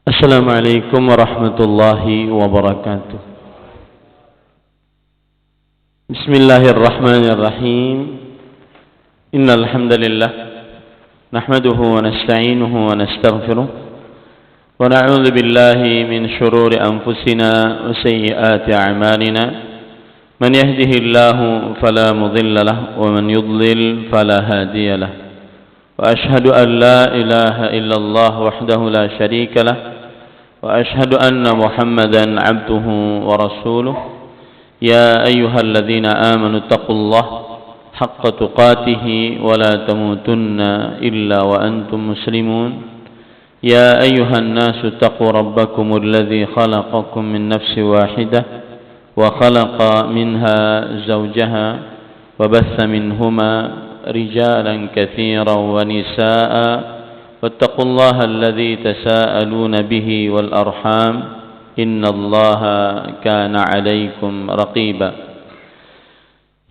Assalamualaikum warahmatullahi wabarakatuh. Bismillahirrahmanirrahim. Innal hamdalillah nahmaduhu wa nasta'inuhu wa nastaghfiruh wa na'udzu billahi min shururi anfusina wa sayyiati a'malina. Man yahdihillahu fala mudilla lahu wa man yudlil fala hadiya lahu. Wa ashhadu an la ilaha illallah wahdahu la syarika lahu وأشهد أن محمدا عبده ورسوله يا أيها الذين آمنوا اتقوا الله حق تقاته ولا تموتن إلا وأنتم مسلمون يا أيها الناس اتقوا ربكم الذي خلقكم من نفس واحدة وخلق منها زوجها وبث منهما رجالا كثيرا ونساء واتقوا الله الذي تساءلون به والأرحام إن الله كان عليكم رقيبا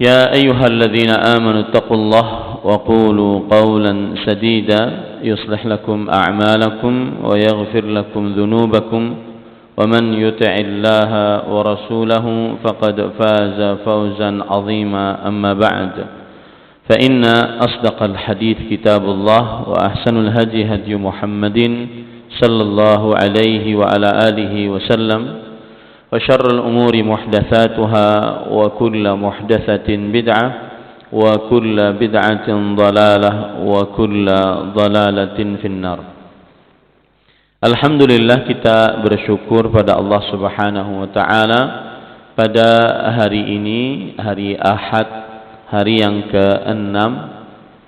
يا أيها الذين آمنوا اتقوا الله وقولوا قولا سديدا يصلح لكم أعمالكم ويغفر لكم ذنوبكم ومن يطع الله ورسوله فقد فاز فوزا عظيما أما بعد فإن أصدق الحديث كتاب الله وأحسن الهدي هدي محمد صلى الله عليه وعلى آله وسلم وشر الأمور محدثاتها وكل محدثة بدعة وكل بدعة ضلالة وكل ضلالة في النار. Alhamdulillah, kita bersyukur pada Allah Subhanahu wa taala pada hari ini, hari Ahad, hari yang ke-6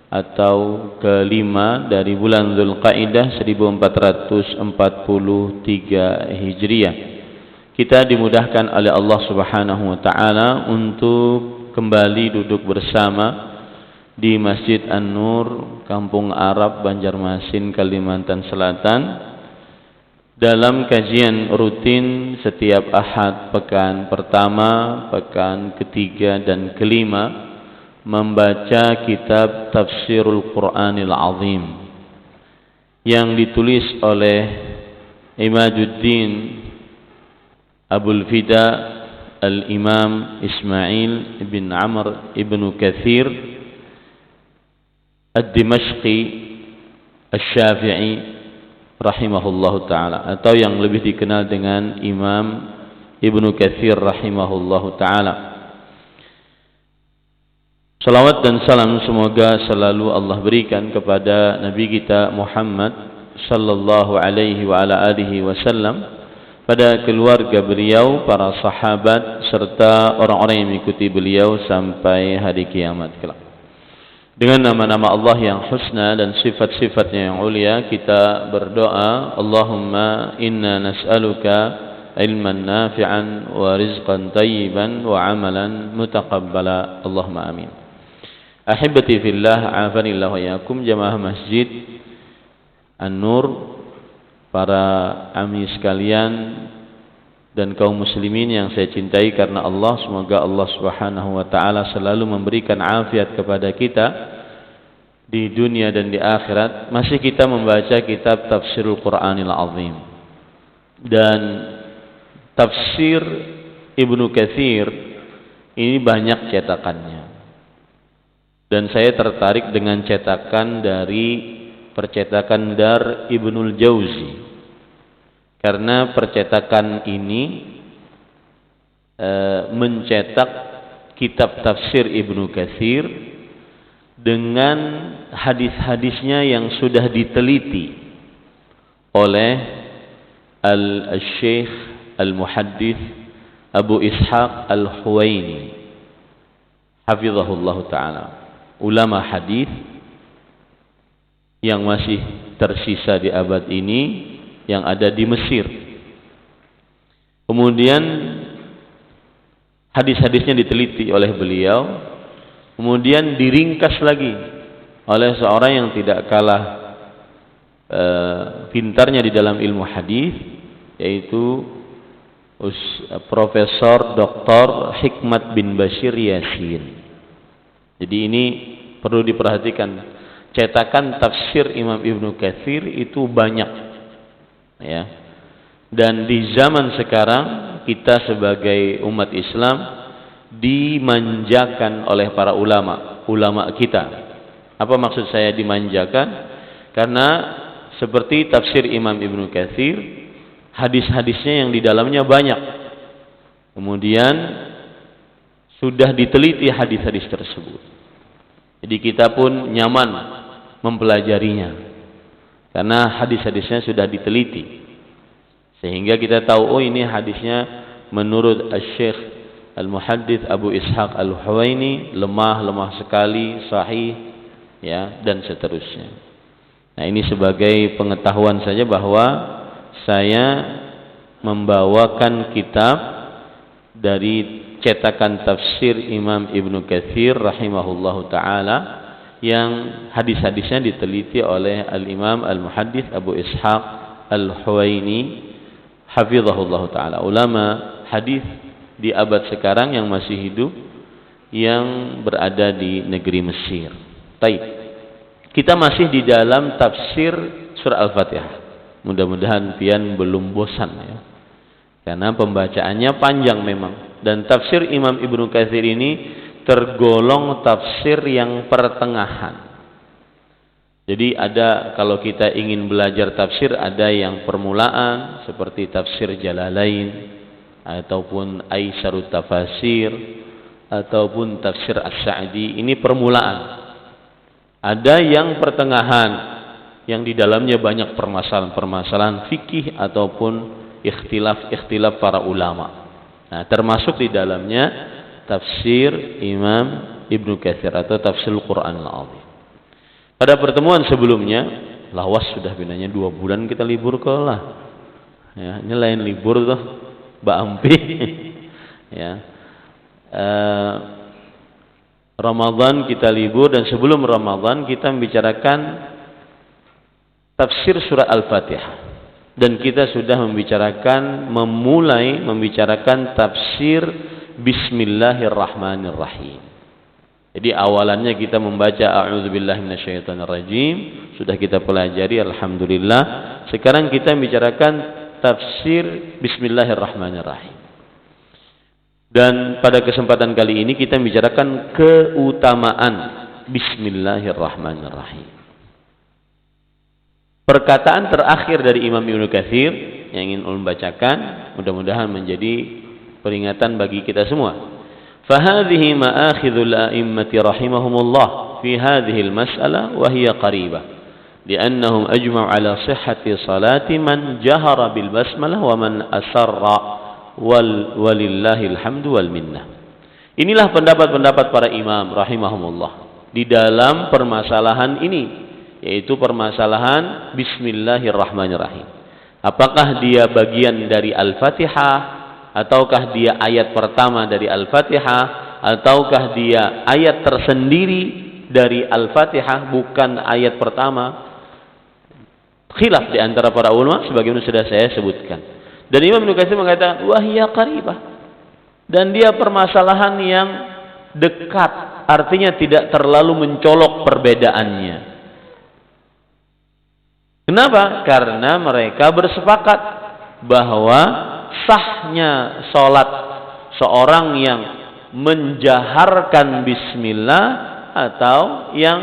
atau ke-5 dari bulan Dzulqa'dah 1443 Hijriah. Kita dimudahkan oleh Allah Subhanahu wa taala untuk kembali duduk bersama di Masjid An-Nur, Kampung Arab, Banjarmasin, Kalimantan Selatan, dalam kajian rutin setiap Ahad pekan pertama, pekan ketiga dan kelima, membaca kitab Tafsirul Quranil Azim yang ditulis oleh Imaduddin Abul Fida Al-Imam Ismail ibn Amr ibn Kathir Ad-Dimashqi Asy-Syafi'i rahimahullahu ta'ala, atau yang lebih dikenal dengan Imam Ibnu Katsir rahimahullahu ta'ala. Salawat dan salam semoga selalu Allah berikan kepada Nabi kita Muhammad sallallahu alaihi wa ala alihi wasallam, pada keluarga beliau, para sahabat, serta orang-orang yang mengikuti beliau sampai hari kiamat kelak. Dengan nama-nama Allah yang husna dan sifat-sifatnya yang ulia, kita berdoa, Allahumma inna nas'aluka ilman nafi'an wa rizqan tayyiban wa amalan mutaqabbala. Allahumma amin. Ahibati fillah, afanillah wa yakum, jamaah Masjid An-Nur, para ami sekalian dan kaum muslimin yang saya cintai karena Allah. Semoga Allah Subhanahu wa taala selalu memberikan afiat kepada kita di dunia dan di akhirat. Masih kita membaca kitab Tafsirul Quranil Azim, dan tafsir Ibnu Katsir ini banyak cetakannya, dan saya tertarik dengan cetakan dari percetakan Dar Ibnul Jauzi, karena percetakan ini mencetak kitab tafsir Ibnu Katsir dengan hadis-hadisnya yang sudah diteliti oleh Al-Syekh Al-Muhaddits Abu Ishaq Al-Huwaini hafizahullah ta'ala, ulama hadis yang masih tersisa di abad ini, yang ada di Mesir. Kemudian hadis-hadisnya diteliti oleh beliau, kemudian diringkas lagi oleh seorang yang tidak kalah pintarnya di dalam ilmu hadis, yaitu Profesor Dr. Hikmat bin Bashir Yasin. Jadi ini perlu diperhatikan, cetakan tafsir Imam Ibnu Katsir itu banyak, ya. Dan di zaman sekarang kita sebagai umat Islam dimanjakan oleh para ulama kita. Apa maksud saya dimanjakan? Karena seperti tafsir Imam Ibnu Katsir, hadis-hadisnya yang di dalamnya banyak. Kemudian sudah diteliti hadis-hadis tersebut. Jadi kita pun nyaman mempelajarinya karena hadis-hadisnya sudah diteliti. Sehingga kita tahu, oh ini hadisnya menurut Asy-Syaikh Al-Muhaddits Abu Ishaq Al-Huwaini lemah sekali, sahih, ya, dan seterusnya. Nah, ini sebagai pengetahuan saja bahwa saya membawakan kitab dari cetakan tafsir Imam Ibnu Katsir rahimahullahu taala yang hadis-hadisnya diteliti oleh Al-Imam Al-Muhaddits Abu Ishaq Al-Huwaini hafizahullah taala, ulama hadis di abad sekarang yang masih hidup yang berada di negeri Mesir. Baik. Kita masih di dalam tafsir surah Al-Fatihah. Mudah-mudahan pian belum bosan ya. Karena pembacaannya panjang memang, dan tafsir Imam Ibnu Katsir ini tergolong tafsir yang pertengahan. Jadi ada, kalau kita ingin belajar tafsir, ada yang permulaan seperti tafsir Jalalain ataupun Aisarut Tafasir ataupun tafsir As-Sa'di, ini permulaan. Ada yang pertengahan yang di dalamnya banyak permasalahan-permasalahan fikih ataupun ikhtilaf para ulama. Nah, termasuk di dalamnya tafsir Imam Ibnu Katsir atau tafsir Al-Qur'an Al-Azim. Pada pertemuan sebelumnya, lawas sudah binanya 2 bulan kita libur lah. Ya, ini lain libur tuh, Mbak Ampi. Ya. Ramadan kita libur, dan sebelum Ramadan kita membicarakan tafsir surah Al-Fatihah. Dan kita sudah memulai membicarakan tafsir Bismillahirrahmanirrahim. Jadi awalannya kita membaca a'udzubillahi minasyaitonirrajim, sudah kita pelajari alhamdulillah. Sekarang kita membicarakan tafsir Bismillahirrahmanirrahim. Dan pada kesempatan kali ini kita membicarakan keutamaan Bismillahirrahmanirrahim. Perkataan terakhir dari Imam Ibnu Katsir yang ingin ulun bacakan, mudah-mudahan menjadi peringatan bagi kita semua. فهذه مآخذ الأئمة رحمهم الله في هذه المسألة وهي قريبة لأنهم أجمعوا على صحة صلاة من جهر بالبسملة ومن أسر ولله الحمد والمنة. Inilah pendapat-pendapat para imam rahimahumullah di dalam permasalahan ini, yaitu permasalahan Bismillahirrahmanirrahim. Apakah dia bagian dari Al-Fatihah, ataukah dia ayat pertama dari Al-Fatihah, ataukah dia ayat tersendiri dari Al-Fatihah, bukan ayat pertama? Khilaf di antara para ulama sebagaimana sudah saya sebutkan. Dan Imam Ibnu Katsir mengatakan wahiyya qaribah, dan dia permasalahan yang dekat, artinya tidak terlalu mencolok perbedaannya. Kenapa? Karena mereka bersepakat bahwa sahnya salat seorang yang menjaharkan bismillah atau yang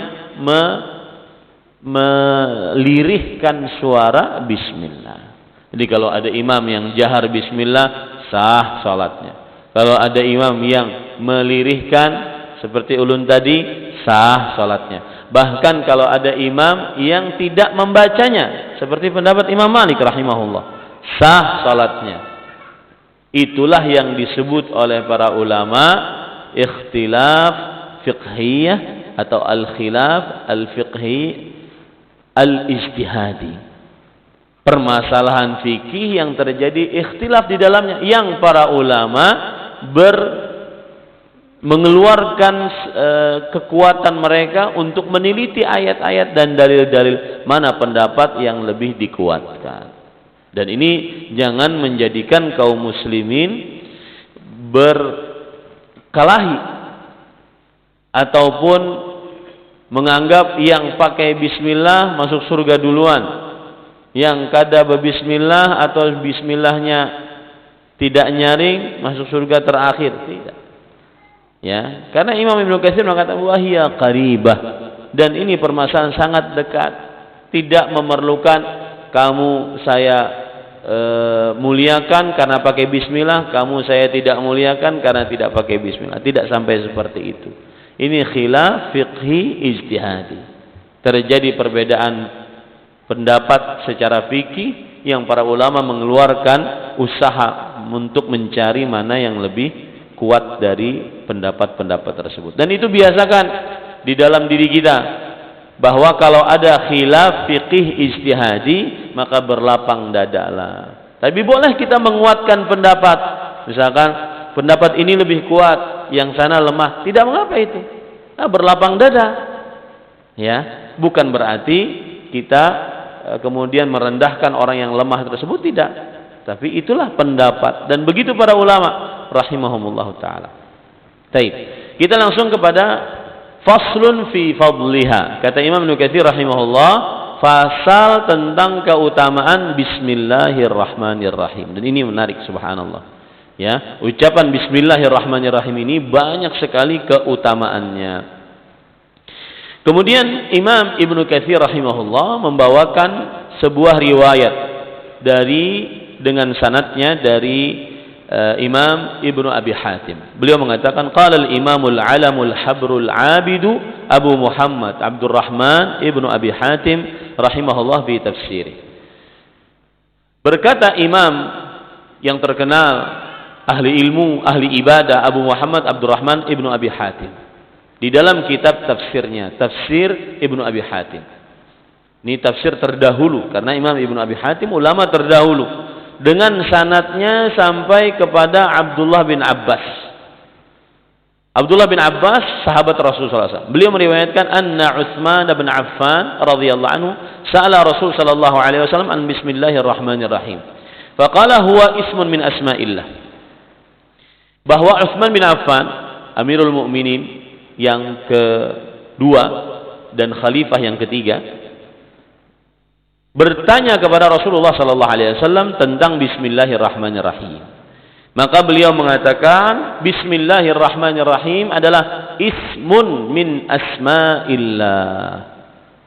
melirihkan suara bismillah. Jadi kalau ada imam yang jahar bismillah, sah salatnya. Kalau ada imam yang melirihkan seperti ulun tadi, sah salatnya. Bahkan kalau ada imam yang tidak membacanya, seperti pendapat Imam Malik rahimahullah, sah salatnya. Itulah yang disebut oleh para ulama ikhtilaf fiqhiyah atau al-khilaf al-fiqhi al-ijtihadi. Permasalahan fikih yang terjadi ikhtilaf di dalamnya, yang para ulama mengeluarkan kekuatan mereka untuk meneliti ayat-ayat dan dalil-dalil mana pendapat yang lebih dikuatkan. Dan ini jangan menjadikan kaum muslimin berkelahi ataupun menganggap yang pakai bismillah masuk surga duluan, yang kada berbismillah atau bismillahnya tidak nyaring masuk surga terakhir, tidak. Ya, karena Imam Ibnu Katsir mengatakan wahia qaribah, dan ini permasalahan sangat dekat, tidak memerlukan kamu saya muliakan karena pakai bismillah, kamu saya tidak muliakan karena tidak pakai bismillah. Tidak sampai seperti itu. Ini khilaf fiqhi ijtihadi. Terjadi perbedaan pendapat secara fikih yang para ulama mengeluarkan usaha untuk mencari mana yang lebih kuat dari pendapat-pendapat tersebut. Dan itu biasakan di dalam diri kita, bahwa kalau ada khilaf fiqih ijtihadi maka berlapang dadalah. Tapi boleh kita menguatkan pendapat, misalkan pendapat ini lebih kuat, yang sana lemah, tidak mengapa itu. Berlapang dada. Ya, bukan berarti kita kemudian merendahkan orang yang lemah tersebut, tidak. Tapi itulah pendapat, dan begitu para ulama rahimahumullah taala. Baik, kita langsung kepada faslun fi fadliha. Kata Imam Ibnu Katsir rahimahullah, fasal tentang keutamaan bismillahirrahmanirrahim. Dan ini menarik, subhanallah. Ya, ucapan bismillahirrahmanirrahim ini banyak sekali keutamaannya. Kemudian Imam Ibnu Katsir rahimahullah membawakan sebuah riwayat dengan sanadnya dari Imam Ibnu Abi Hatim. Beliau mengatakan qala al-Imamul Alamul Habrul Abidu Abu Muhammad Abdurrahman Ibnu Abi Hatim rahimahullah fi tafsirih. Berkata Imam yang terkenal, ahli ilmu, ahli ibadah, Abu Muhammad Abdurrahman Ibnu Abi Hatim, di dalam kitab tafsirnya, Tafsir Ibnu Abi Hatim. Ini tafsir terdahulu, karena Imam Ibnu Abi Hatim ulama terdahulu, dengan sanadnya sampai kepada Abdullah bin Abbas. Abdullah bin Abbas sahabat Rasulullah SAW. Beliau meriwayatkan anna Utsman bin Affan radhiyallahu anhu sa'ala Rasul sallallahu alaihi wasallam an bismillahirrahmanirrahim. Faqala huwa ismun min asma'illah. Bahwa Utsman bin Affan, Amirul Mukminin yang kedua dan khalifah yang ketiga, bertanya kepada Rasulullah sallallahu alaihi wasallam tentang bismillahirrahmanirrahim. Maka beliau mengatakan bismillahirrahmanirrahim adalah ismun min asma'illah,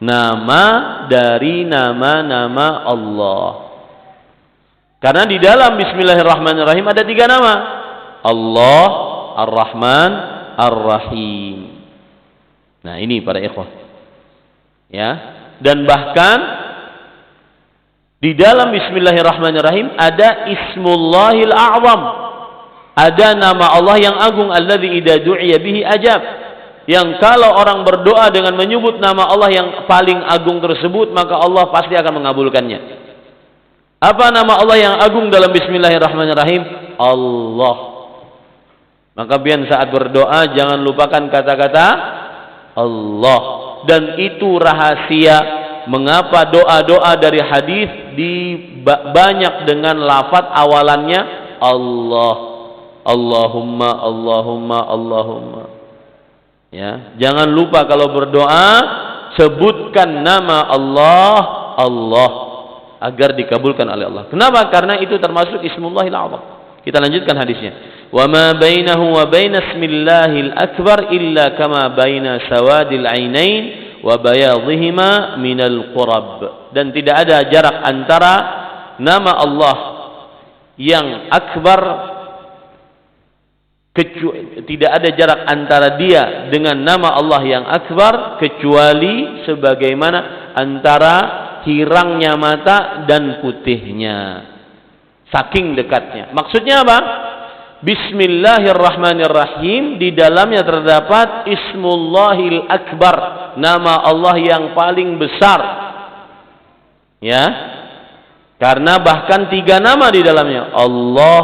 nama dari nama-nama Allah. Karena di dalam bismillahirrahmanirrahim ada 3 nama, Allah, Ar-Rahman, Ar-Rahim. Nah, ini para ikhwah. Ya, dan bahkan di dalam bismillahirrahmanirrahim ada ismullahil a'zam. Ada nama Allah yang agung, alladzi idza du'iya bihi ajab. Yang kalau orang berdoa dengan menyebut nama Allah yang paling agung tersebut, maka Allah pasti akan mengabulkannya. Apa nama Allah yang agung dalam bismillahirrahmanirrahim? Allah. Maka biar saat berdoa jangan lupakan kata-kata Allah. Dan itu rahasia mengapa doa-doa dari hadis banyak dengan lafaz awalannya Allah, Allahumma, Allahumma, Allahumma. Ya, jangan lupa kalau berdoa sebutkan nama Allah, Allah, agar dikabulkan oleh Allah. Kenapa? Karena itu termasuk ismullahil a'zam. Kita lanjutkan hadisnya. Wa ma bainahu wa baina ismillahil akbar illa kama baina sawadil ainain wa bayadhihima minal qurab. Dan tidak ada jarak antara nama Allah yang akbar, tidak ada jarak antara dia dengan nama Allah yang akbar kecuali sebagaimana antara hirangnya mata dan putihnya, saking dekatnya. Maksudnya apa? Bismillahirrahmanirrahim, di dalamnya terdapat Ismullahil Akbar, nama Allah yang paling besar. Ya, karena bahkan 3 nama di dalamnya, Allah,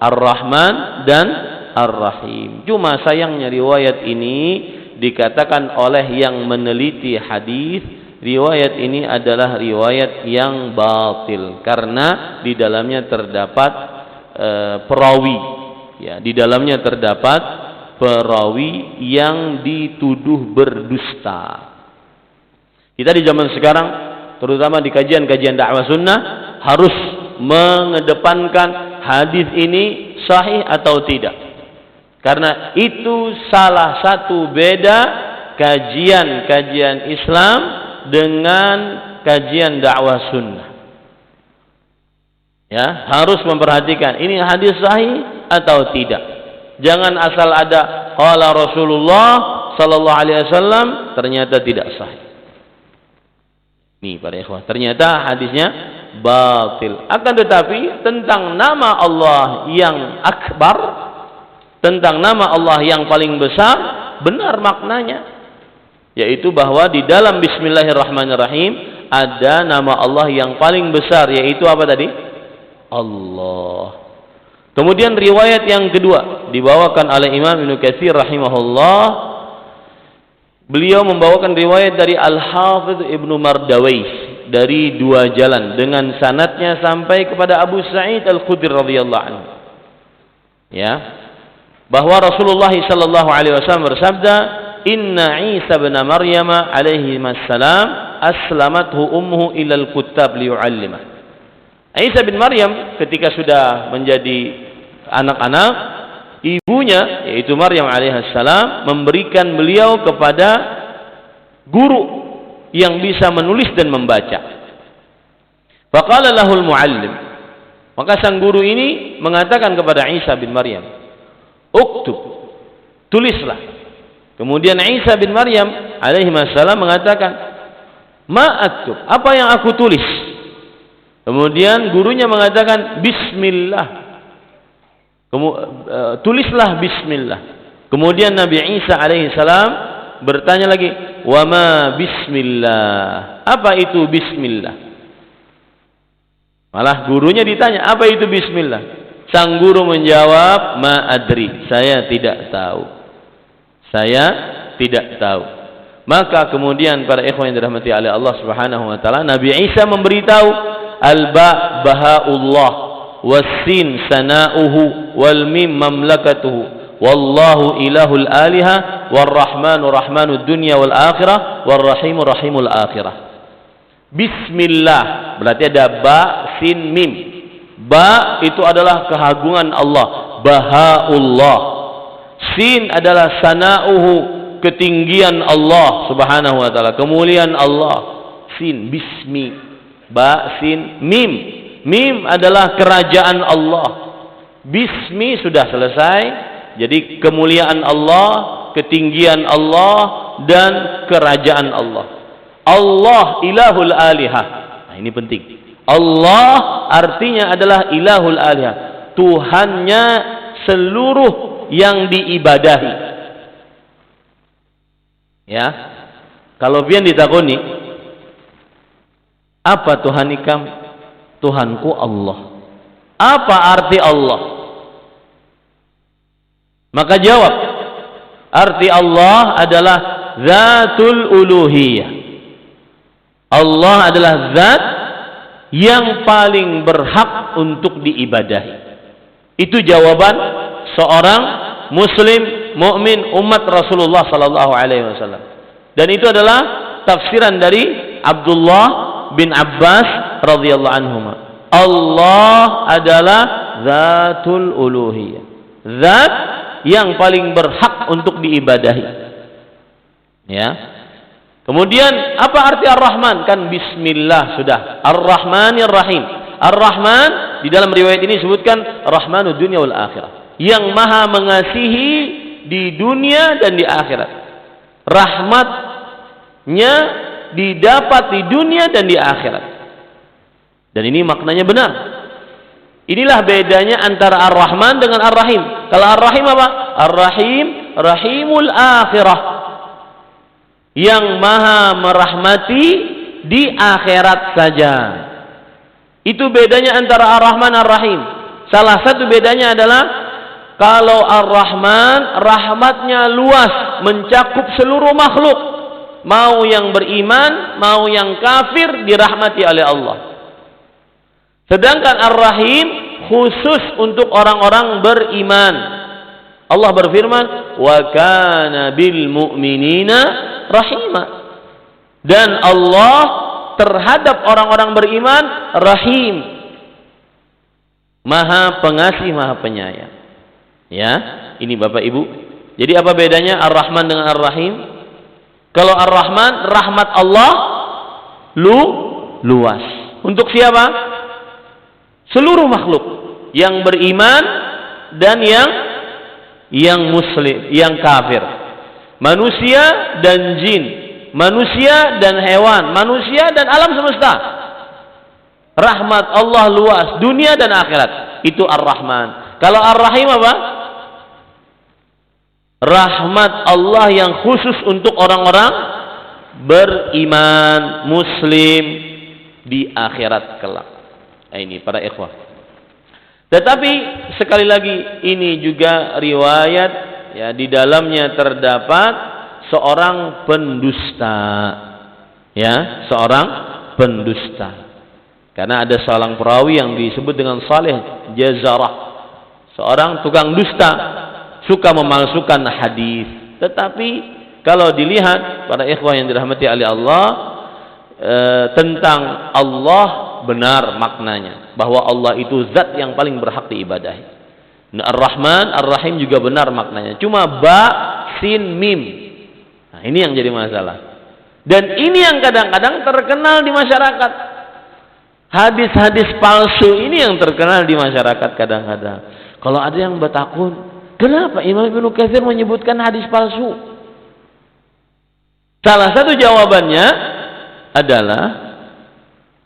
Ar-Rahman dan Ar-Rahim. Cuma sayangnya riwayat ini dikatakan oleh yang meneliti hadis, riwayat ini adalah riwayat yang batil karena di dalamnya terdapat perawi. Ya, di dalamnya terdapat perawi yang dituduh berdusta. Kita di zaman sekarang terutama di kajian-kajian dakwah sunnah, harus mengedepankan hadis ini sahih atau tidak. Karena itu salah satu beda kajian-kajian Islam dengan kajian dakwah sunnah. Ya, harus memperhatikan ini hadis sahih atau tidak. Jangan asal ada qala Rasulullah sallallahu alaihi wasallam ternyata tidak sahih. Nih para ikhwah, ternyata hadisnya batil. Akan tetapi tentang nama Allah yang akbar, tentang nama Allah yang paling besar, benar maknanya, yaitu bahwa di dalam Bismillahirrahmanirrahim ada nama Allah yang paling besar, yaitu apa tadi? Allah. Kemudian riwayat yang kedua dibawakan oleh Imam Ibnu Katsir rahimahullah. Beliau membawakan riwayat dari Al-Hafidz Ibnu Mardawais dari dua jalan dengan sanadnya sampai kepada Abu Sa'id Al-Khudri radhiyallahu anhu. Ya. Bahwa Rasulullah sallallahu alaihi wasallam bersabda, "Inna Isa bin Maryam alaihi assalam aslamathu ummuhu ila al-kuttab liyu'allimah." Isa bin Maryam ketika sudah menjadi anak-anak, ibunya yaitu Maryam alaihissalam memberikan beliau kepada guru yang bisa menulis dan membaca. Faqala lahul muallim, maka sang guru ini mengatakan kepada Isa bin Maryam, "Uktub," tulislah. Kemudian Isa bin Maryam alaihissalam mengatakan, "Ma aktub," apa yang aku tulis? Kemudian gurunya mengatakan, "Bismillah." Tulislah bismillah. Kemudian Nabi Isa alaihissalam bertanya lagi, "Wa ma bismillah?" Apa itu bismillah? Malah gurunya ditanya, "Apa itu bismillah?" Sang guru menjawab, "Ma adri," saya tidak tahu. Saya tidak tahu. Maka kemudian para ikhwan yang dirahmati oleh Allah Subhanahu wa taala, Nabi Isa memberitahu, "Al-ba bahaullah, was-sin sana'uhu, wal-mim mamlakatuhu, wallahu ilahul aliha, war-rahmanu rahmanud dunya wal akhirah, war-rahimu rahimul akhirah." Bismillah berarti ada ba, sin, mim. Ba itu adalah keagungan Allah, bahaullah. Sin adalah sana'uhu, ketinggian Allah Subhanahu wa taala, kemuliaan Allah. Sin, bismi. Ba, sin, mim. Mim adalah kerajaan Allah. Bismi sudah selesai. Jadi kemuliaan Allah, ketinggian Allah, dan kerajaan Allah. Allah ilahul alihah. Nah, ini penting. Allah artinya adalah ilahul alihah, Tuhannya seluruh yang diibadahi. Ya. Kalau pian ditakoni, apa Tuhan ikam? Tuhanku Allah. Apa arti Allah? Maka jawab, arti Allah adalah zatul uluhiyah. Allah adalah zat yang paling berhak untuk diibadahi. Itu jawaban seorang muslim mukmin umat Rasulullah sallallahu alaihi wasallam. Dan itu adalah tafsiran dari Abdullah bin Abbas radhiyallahu anhuma. Allah adalah zatul uluhiyah, zat yang paling berhak untuk diibadahi. Ya. Kemudian apa arti Ar-Rahman? Kan bismillah sudah. Ar-Rahmanir Rahim. Ar-Rahman di dalam riwayat ini disebutkan Rahmanud dunya wal akhirah, yang maha mengasihi di dunia dan di akhirat. Rahmatnya didapat di dunia dan di akhirat. Dan ini maknanya benar. Inilah bedanya antara Ar-Rahman dengan Ar-Rahim. Kalau Ar-Rahim apa? Ar-Rahim, Rahimul Akhirah, yang maha merahmati di akhirat saja. Itu bedanya antara Ar-Rahman dan Ar-Rahim. Salah satu bedanya adalah kalau Ar-Rahman rahmatnya luas, mencakup seluruh makhluk, mau yang beriman, mau yang kafir dirahmati oleh Allah. Sedangkan Ar-Rahim khusus untuk orang-orang beriman. Allah berfirman, "Wa kana bil mu'minina rahima." Dan Allah terhadap orang-orang beriman Rahim, Maha Pengasih, Maha Penyayang. Ya, ini Bapak Ibu. Jadi apa bedanya Ar-Rahman dengan Ar-Rahim? Kalau Ar-Rahman, rahmat Allah luas. Untuk siapa? Seluruh makhluk yang beriman dan yang muslim, yang kafir. Manusia dan jin, manusia dan hewan, manusia dan alam semesta. Rahmat Allah luas, dunia dan akhirat. Itu Ar-Rahman. Kalau Ar-Rahim apa? Rahmat Allah yang khusus untuk orang-orang beriman, muslim di akhirat kelak. Ini para ikhwah. Tetapi sekali lagi ini juga riwayat, ya, di dalamnya terdapat seorang pendusta. Ya, seorang pendusta. Karena ada seorang perawi yang disebut dengan Saleh Jazarah, seorang tukang dusta, suka memalsukan hadis. Tetapi kalau dilihat para ikhwah yang dirahmati oleh Allah, tentang Allah benar maknanya, bahwa Allah itu zat yang paling berhak diibadahi. Nah, Ar-Rahman, Ar-Rahim juga benar maknanya. Cuma ba, sin, mim. Nah, ini yang jadi masalah. Dan ini yang kadang-kadang terkenal di masyarakat. Hadis-hadis palsu ini yang terkenal di masyarakat kadang-kadang. Kalau ada yang bertakun, kenapa Imam Ibnu Katsir menyebutkan hadis palsu? Salah satu jawabannya adalah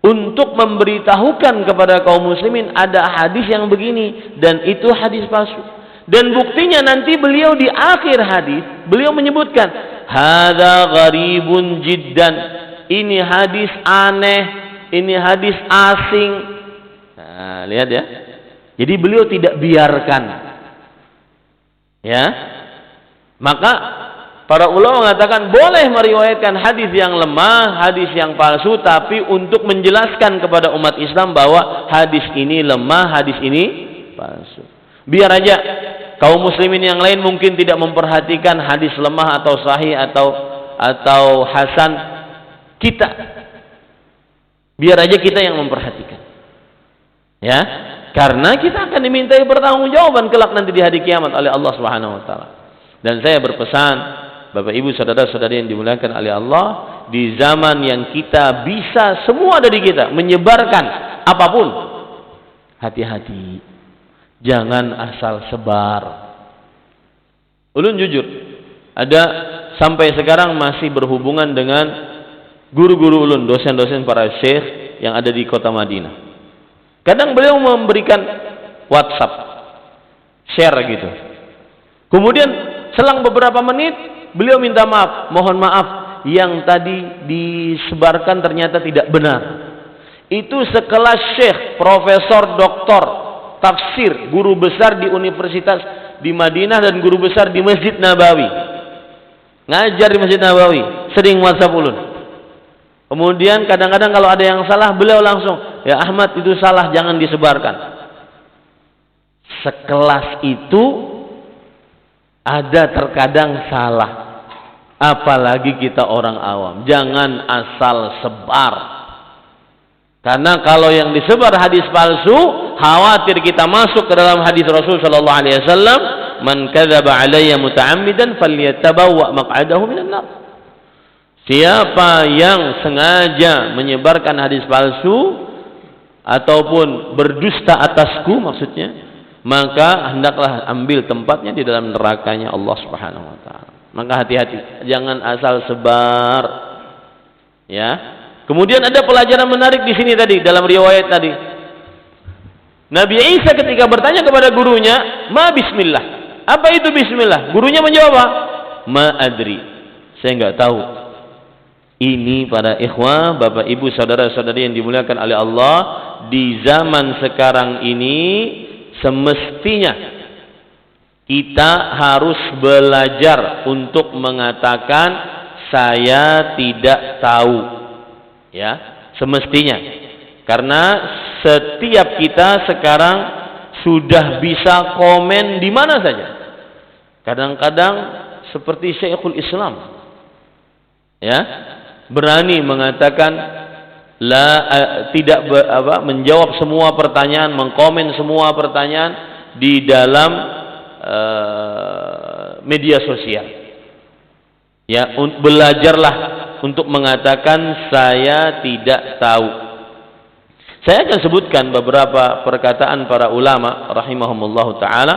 untuk memberitahukan kepada kaum muslimin ada hadis yang begini dan itu hadis palsu. Dan buktinya nanti beliau di akhir hadis beliau menyebutkan hadza gharibun jiddan. Ini hadis aneh, ini hadis asing. Nah, lihat ya. Jadi beliau tidak biarkan. Ya. Maka para ulama mengatakan boleh meriwayatkan hadis yang lemah, hadis yang palsu, tapi untuk menjelaskan kepada umat Islam bahwa hadis ini lemah, hadis ini palsu. Biar aja kaum muslimin yang lain mungkin tidak memperhatikan hadis lemah atau sahih atau hasan, kita biar aja kita yang memperhatikan. Ya, karena kita akan dimintai pertanggungjawaban kelak nanti di hari kiamat oleh Allah Subhanahu wa taala. Dan saya berpesan, Bapak Ibu saudara-saudari yang dimuliakan oleh Allah, di zaman yang kita bisa semua dari kita menyebarkan apapun, hati-hati, jangan asal sebar. Ulun jujur, ada sampai sekarang masih berhubungan dengan guru-guru ulun, dosen-dosen para syekh yang ada di kota Madinah. Kadang beliau memberikan WhatsApp, share gitu. Kemudian selang beberapa menit beliau minta maaf, mohon maaf yang tadi disebarkan ternyata tidak benar. Itu sekelas syekh, profesor, doktor, tafsir, guru besar di universitas di Madinah dan guru besar di Masjid Nabawi. Ngajar di Masjid Nabawi, sering WhatsApp ulun. Kemudian kadang-kadang kalau ada yang salah, beliau langsung, ya Ahmad itu salah, jangan disebarkan. Sekelas itu ada terkadang salah. Apalagi kita orang awam, jangan asal sebar. Karena kalau yang disebar hadis palsu, khawatir kita masuk ke dalam hadis Rasul sallallahu alaihi wasallam, man kadzaba alayya muta'ammidan falyatabawwa maq'adahu minan nar. Siapa yang sengaja menyebarkan hadis palsu ataupun berdusta atasku maksudnya, maka hendaklah ambil tempatnya di dalam nerakanya Allah Subhanahu wa taala. Maka hati-hati, jangan asal sebar. Ya. Kemudian ada pelajaran menarik di sini tadi dalam riwayat tadi. Nabi Isa ketika bertanya kepada gurunya, "Ma bismillah?" Apa itu bismillah? Gurunya menjawab, "Ma adri." Saya enggak tahu. Ini para ikhwah, Bapak Ibu, saudara-saudari yang dimuliakan oleh Allah, di zaman sekarang ini semestinya kita harus belajar untuk mengatakan saya tidak tahu. Ya, semestinya. Karena setiap kita sekarang sudah bisa komen di mana saja. Kadang-kadang seperti Syekhul Islam. Ya, berani mengatakan tidak menjawab semua pertanyaan, mengkomen semua pertanyaan di dalam media sosial. Ya, belajarlah untuk mengatakan saya tidak tahu. Saya akan sebutkan beberapa perkataan para ulama rahimahumullah taala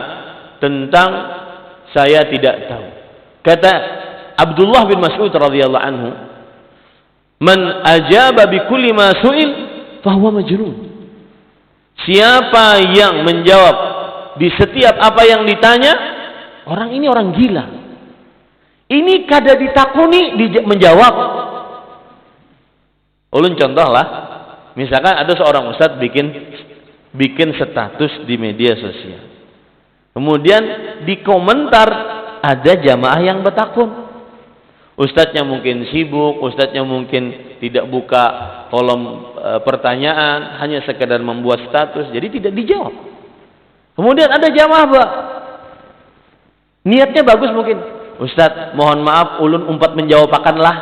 tentang saya tidak tahu. Kata Abdullah bin Mas'ud radhiyallahu anhu, "Man ajaba bi kulli ma su'il fa huwa majnun." Siapa yang menjawab di setiap apa yang ditanya, orang ini orang gila. Ini kada ditakuni menjawab. Ulun contoh lah, misalkan ada seorang ustadz bikin status di media sosial. Kemudian di komentar ada jamaah yang bertakun. Ustadznya mungkin sibuk, ustadznya mungkin tidak buka kolom pertanyaan, hanya sekedar membuat status, jadi tidak dijawab. Kemudian ada jamaah niatnya bagus mungkin. Ustadz, mohon maaf, ulun umpat menjawabakanlah.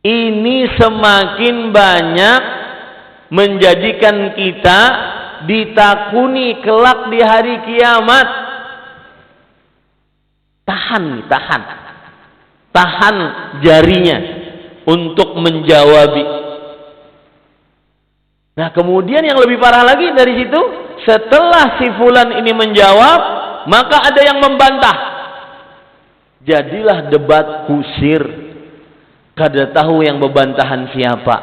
Ini semakin banyak menjadikan kita ditakuni kelak di hari kiamat. Tahan jarinya untuk menjawabi. Nah, kemudian yang lebih parah lagi dari situ, setelah si fulan ini menjawab, maka ada yang membantah. Jadilah debat kusir. Kada tahu yang bebantahan siapa.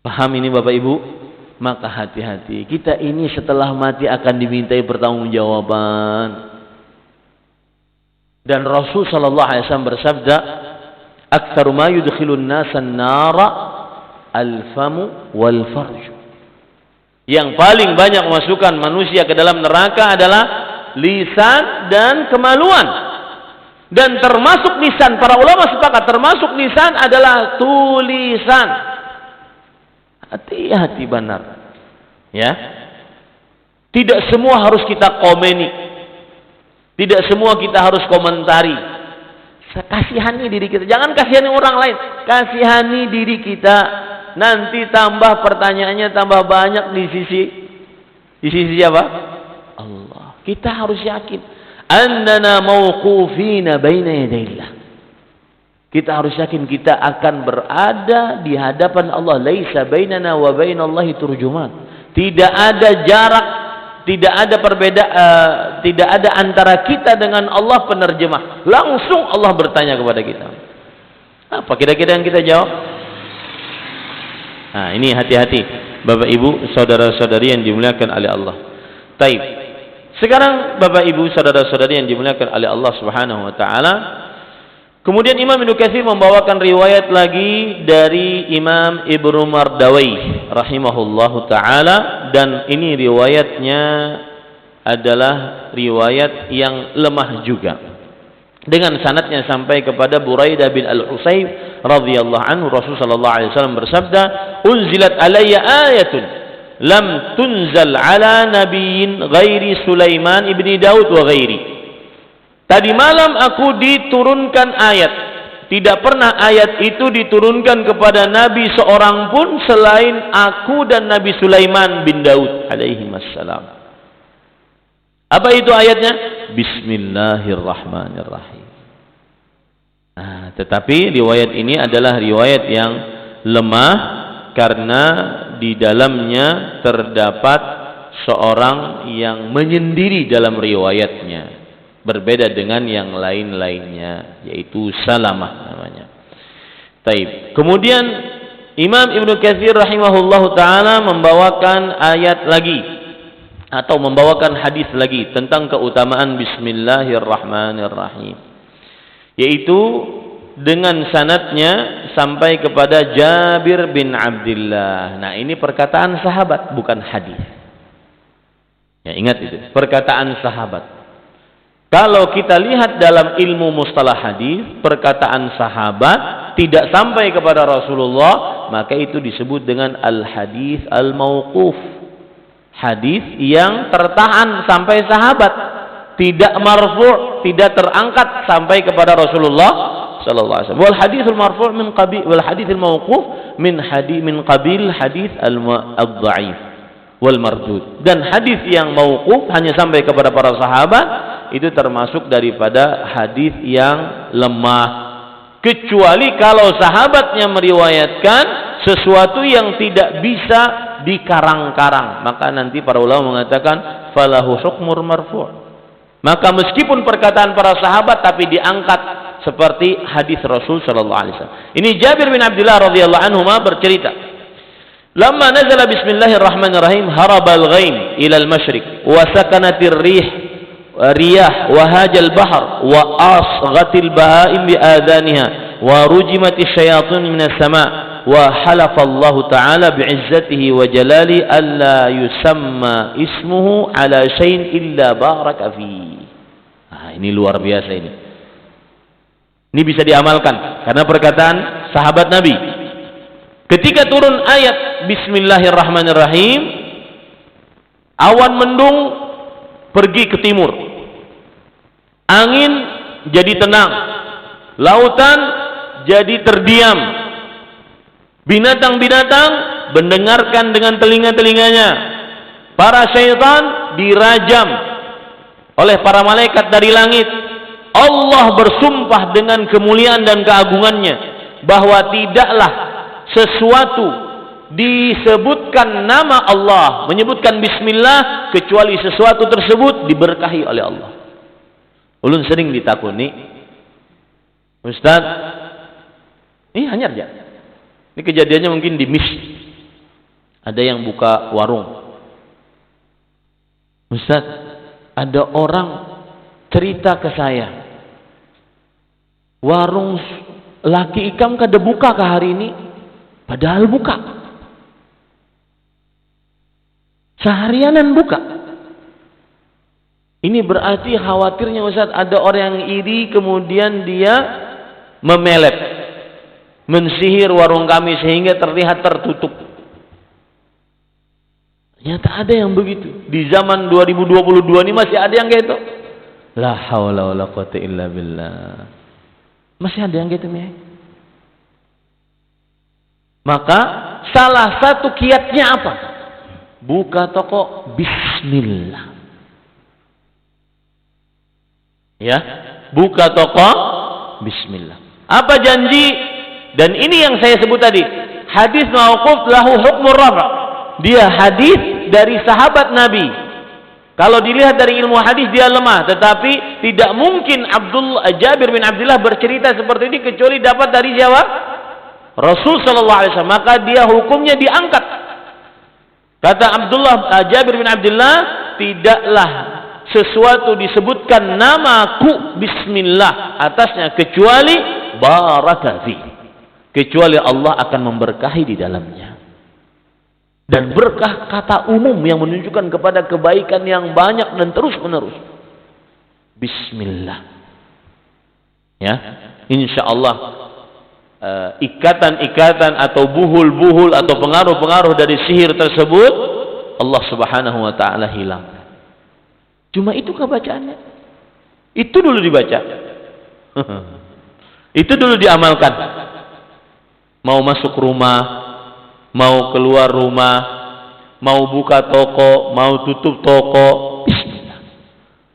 Paham ini Bapak Ibu? Maka hati-hati. Kita ini setelah mati akan dimintai pertanggungjawaban. Dan Rasul sallallahu alaihi wasallam bersabda, "Aktsaru ma yudkhilun nasan nara al-famu wal farj." Yang paling banyak memasukkan manusia ke dalam neraka adalah lisan dan kemaluan. Dan termasuk lisan, para ulama sepakat termasuk lisan adalah tulisan. Hati-hati benar. Ya. Tidak semua harus kita komeni. Tidak semua kita harus komentari. Kasihani diri kita. Jangan kasihani orang lain. Kasihani diri kita. Nanti tambah pertanyaannya tambah banyak di sisi apa? Allah. Kita harus yakin annana mauqufina baina yadayillah. Kita harus yakin kita akan berada di hadapan Allah. Laisa bainana wa bainallahi turjuman. Tidak ada jarak, tidak ada tidak ada antara kita dengan Allah penerjemah. Langsung Allah bertanya kepada kita. Apa kira-kira yang kita jawab? Nah, ini hati-hati Bapak Ibu, saudara-saudari yang dimuliakan oleh Allah. Taib. Sekarang Bapak Ibu, saudara-saudari yang dimuliakan oleh Allah Subhanahu wa taala, kemudian Imam Ibnu Katsir membawakan riwayat lagi dari Imam Ibnu Mardawayh rahimahullahu taala, dan ini riwayatnya adalah riwayat yang lemah juga. Dengan sanadnya sampai kepada Buraidah bin Al-Husayb radhiyallahu anhu, Rasul sallallahu alaihi wasallam bersabda, "Unzilat alayya ayatun lam tunzal ala nabiyyin ghairi Sulaiman ibni Daud wa ghairi." Tadi malam aku diturunkan ayat. Tidak pernah ayat itu diturunkan kepada nabi seorang pun selain aku dan Nabi Sulaiman bin Daud alaihi wassalam. Apa itu ayatnya? Bismillahirrahmanirrahim. Nah, tetapi riwayat ini adalah riwayat yang lemah karena di dalamnya terdapat seorang yang menyendiri dalam riwayatnya, berbeda dengan yang lain-lainnya, yaitu Salamah namanya. Taib. Kemudian Imam Ibnu Katsir rahimahullahu taala membawakan ayat lagi atau membawakan hadis lagi tentang keutamaan Bismillahirrahmanirrahim, yaitu dengan sanadnya sampai kepada Jabir bin Abdullah. Nah, ini perkataan sahabat, bukan hadis. Ya, ingat itu, perkataan sahabat. Kalau kita lihat dalam ilmu mustalah hadis, perkataan sahabat tidak sampai kepada Rasulullah, maka itu disebut dengan al-hadis al-mauquf. Hadis yang tertahan sampai sahabat, tidak marfu', tidak terangkat sampai kepada Rasulullah sallallahu alaihi wasallam. Wal haditsul marfu' min qabil wal haditsul mauquf min qabil hadits al-dhaif wal mardud. Dan hadis yang mauquf hanya sampai kepada para sahabat itu termasuk daripada hadis yang lemah, kecuali kalau sahabatnya meriwayatkan sesuatu yang tidak bisa dikarang-karang, maka nanti para ulama mengatakan falahu hukmur marfu'. Maka meskipun perkataan para sahabat tapi diangkat seperti hadis Rasul sallallahu alaihi wasallam. Ini Jabir bin Abdullah radhiyallahu anhu bercerita, "Lamma nazala bismillahirrahmanirrahim harabal ghaim ila al-masyriq wa sakanatir riyah wa hajal bahr wa asghatil bahaim bi adaniha wa rujimatish shayatin minas sama' wa halafa Allah Ta'ala bi'izzatihi wa jalali alla yusamma ismuhu ala syai'in illa baraka fi." Nah, ini luar biasa ini. Ini bisa diamalkan karena perkataan sahabat Nabi. Ketika turun ayat Bismillahirrahmanirrahim, awan mendung pergi ke timur, angin jadi tenang, lautan jadi terdiam, binatang-binatang mendengarkan dengan telinga-telinganya, para syaitan dirajam oleh para malaikat dari langit. Allah bersumpah dengan kemuliaan dan keagungannya bahwa tidaklah sesuatu disebutkan nama Allah, menyebutkan bismillah, kecuali sesuatu tersebut diberkahi oleh Allah. Ulun sering ditakuni, Ustaz, ini hanya aja. Ini kejadiannya mungkin di MIS. Ada yang buka warung. Ustaz, ada orang cerita ke saya, warung laki ikam kada buka ke hari ini, padahal buka. Seharianan buka. Ini berarti khawatirnya Ustaz ada orang yang iri kemudian dia memelet, mensihir warung kami sehingga terlihat tertutup. Ternyata ada yang begitu. Di zaman 2022 ini masih ada yang kayak itu. La haula wala quwata illa billah. Masih ada yang gitu nih. Maka salah satu kiatnya apa? Buka toko bismillah. Ya, buka toko bismillah. Apa janji? Dan ini yang saya sebut tadi, hadis mauquf lahu hukmur rafa'. Dia hadis dari sahabat Nabi. Kalau dilihat dari ilmu hadis dia lemah, tetapi tidak mungkin Jabir bin Abdullah bercerita seperti ini kecuali dapat dari siapa? Rasul sallallahu alaihi wasallam. Maka dia hukumnya diangkat. Kata Jabir bin Abdullah, tidaklah sesuatu disebutkan namaku bismillah atasnya kecuali barakafi, kecuali Allah akan memberkahi di dalamnya. Dan berkah kata umum yang menunjukkan kepada kebaikan yang banyak dan terus menerus. Bismillah. Ya, insya Allah ikatan-ikatan atau buhul-buhul atau pengaruh-pengaruh dari sihir tersebut Allah Subhanahu wa taala hilang. Cuma itukah bacaannya? Itu dulu dibaca. Itu dulu diamalkan. Mau masuk rumah, mau keluar rumah, mau buka toko, mau tutup toko, bismillah.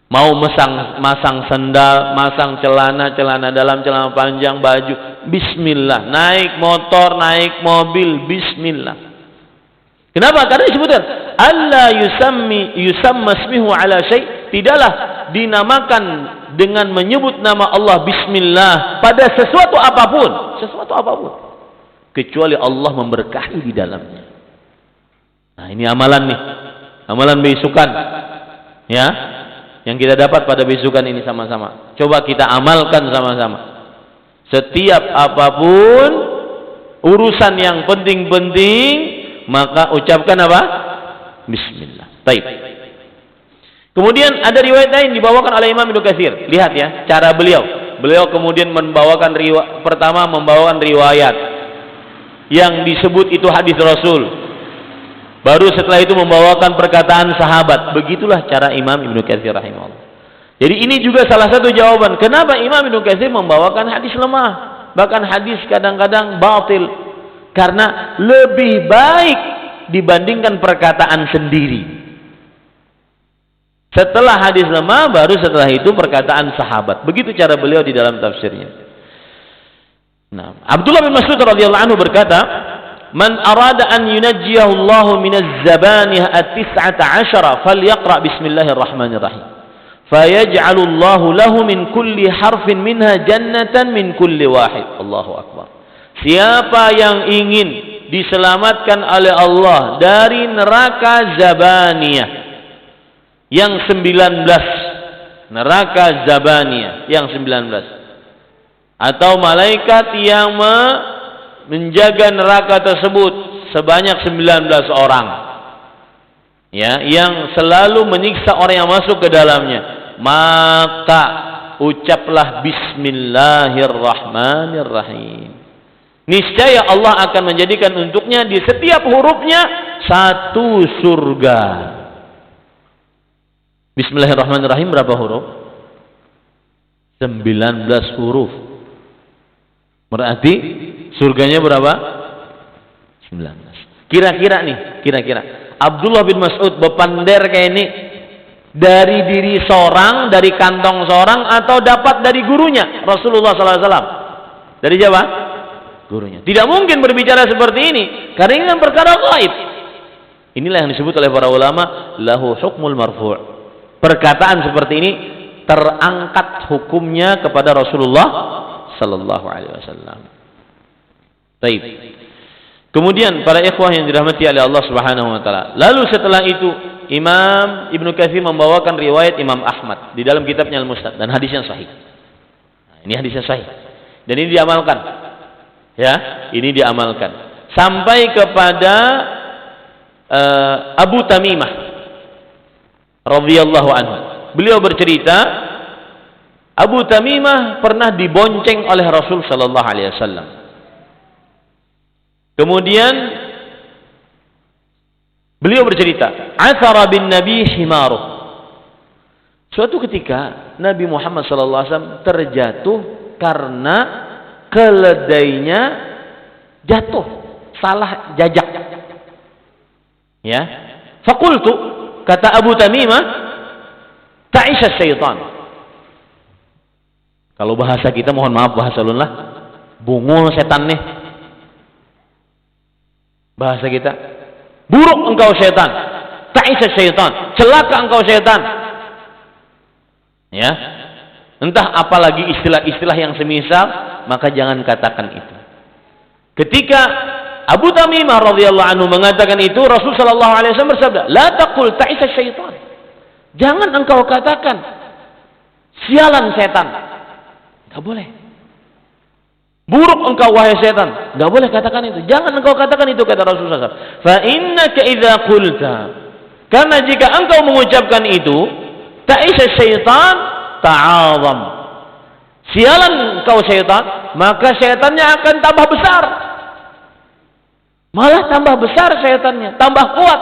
Mau masang sendal, masang celana dalam, celana panjang, baju, bismillah. Naik motor, naik mobil, bismillah. Kenapa? Karena disebutkan alla yusamma ismihu ala syai', tidaklah dinamakan dengan menyebut nama Allah bismillah pada sesuatu apapun, kecuali Allah memberkahi di dalamnya. Nah, ini amalan nih, amalan besukan, ya, yang kita dapat pada besukan ini sama-sama. Coba kita amalkan sama-sama. Setiap apapun urusan yang penting-penting, maka ucapkan apa? Bismillah. Baik. Kemudian ada riwayat lain dibawakan oleh Imam Ibnu Katsir. Lihat ya, cara beliau. Beliau kemudian membawakan riwayat yang disebut itu hadis Rasul. Baru setelah itu membawakan perkataan sahabat. Begitulah cara Imam Ibnu Katsir rahimahullah. Jadi ini juga salah satu jawaban kenapa Imam Ibnu Katsir membawakan hadis lemah, bahkan hadis kadang-kadang batil, karena lebih baik dibandingkan perkataan sendiri. Setelah hadis lemah, baru setelah itu perkataan sahabat. Begitu cara beliau di dalam tafsirnya. Nah, Abdullah bin Mas'ud radhiyallahu anhu berkata, "Man arada an yunajjiyahu Allah min az-zabanih at-19 falyaqra bismillahirrahmanirrahim. Fayaj'alu Allah lahu min kulli harfin minha jannatan min kulli wahid." Allahu akbar. Siapa yang ingin diselamatkan oleh Allah dari neraka Zabaniyah yang 19, neraka Zabaniyah yang 19, atau malaikat yang menjaga neraka tersebut sebanyak 19 orang, ya, yang selalu menyiksa orang yang masuk ke dalamnya, maka ucaplah bismillahirrahmanirrahim. Niscaya Allah akan menjadikan untuknya di setiap hurufnya satu surga. Bismillahirrahmanirrahim berapa huruf? 19 huruf. Berarti surganya berapa? 19. Kira-kira Abdullah bin Mas'ud bepander kayak ini dari diri seorang, dari kantong seorang, atau dapat dari gurunya Rasulullah SAW? Dari siapa? Gurunya. Tidak mungkin berbicara seperti ini karena ini perkara gaib. Inilah yang disebut oleh para ulama lahu hukmul marfu'. Perkataan seperti ini terangkat hukumnya kepada Rasulullah sallallahu alaihi wasallam. Baik. Kemudian para ikhwah yang dirahmati oleh Allah Subhanahu wa taala. Lalu setelah itu Imam Ibnu Katsir membawakan riwayat Imam Ahmad di dalam kitabnya Al-Musnad dan hadisnya sahih. Nah, ini hadisnya sahih. Dan ini diamalkan. Ya, ini diamalkan sampai kepada Abu Tamimah radhiyallahu anhu. Beliau bercerita Abu Tamimah pernah dibonceng oleh Rasul sallallahu alaihi wasallam. Kemudian beliau bercerita, "Athara bin Nabi himaruh." Suatu ketika Nabi Muhammad sallallahu alaihi wasallam terjatuh karena keledainya jatuh, salah jajak. Ya. Fakultu, kata Abu Tamimah, ta'isha syaitan. Kalau bahasa kita, mohon maaf bahasa ulun lah, bungul setan nih. Bahasa kita, buruk engkau setan. Ta'isha syaitan, celaka engkau setan. Ya. Entah apalagi istilah-istilah yang semisal, maka jangan katakan itu. Ketika Abu Tamimah radhiyallahu anhu mengatakan itu, Rasul sallallahu alaihi wasallam bersabda, "La taqul ta'isa syaitan." Jangan engkau katakan sialan setan. Enggak boleh. Buruk engkau wahai setan. Enggak boleh katakan itu. Jangan engkau katakan itu, kata Rasul sallallahu alaihi wasallam. Fa innaka idza qulta, karena jika engkau mengucapkan itu, ta'isa syaitan ta'azam, sialan kau syaitan, maka syaitannya akan tambah besar. Malah tambah besar syaitannya, tambah kuat.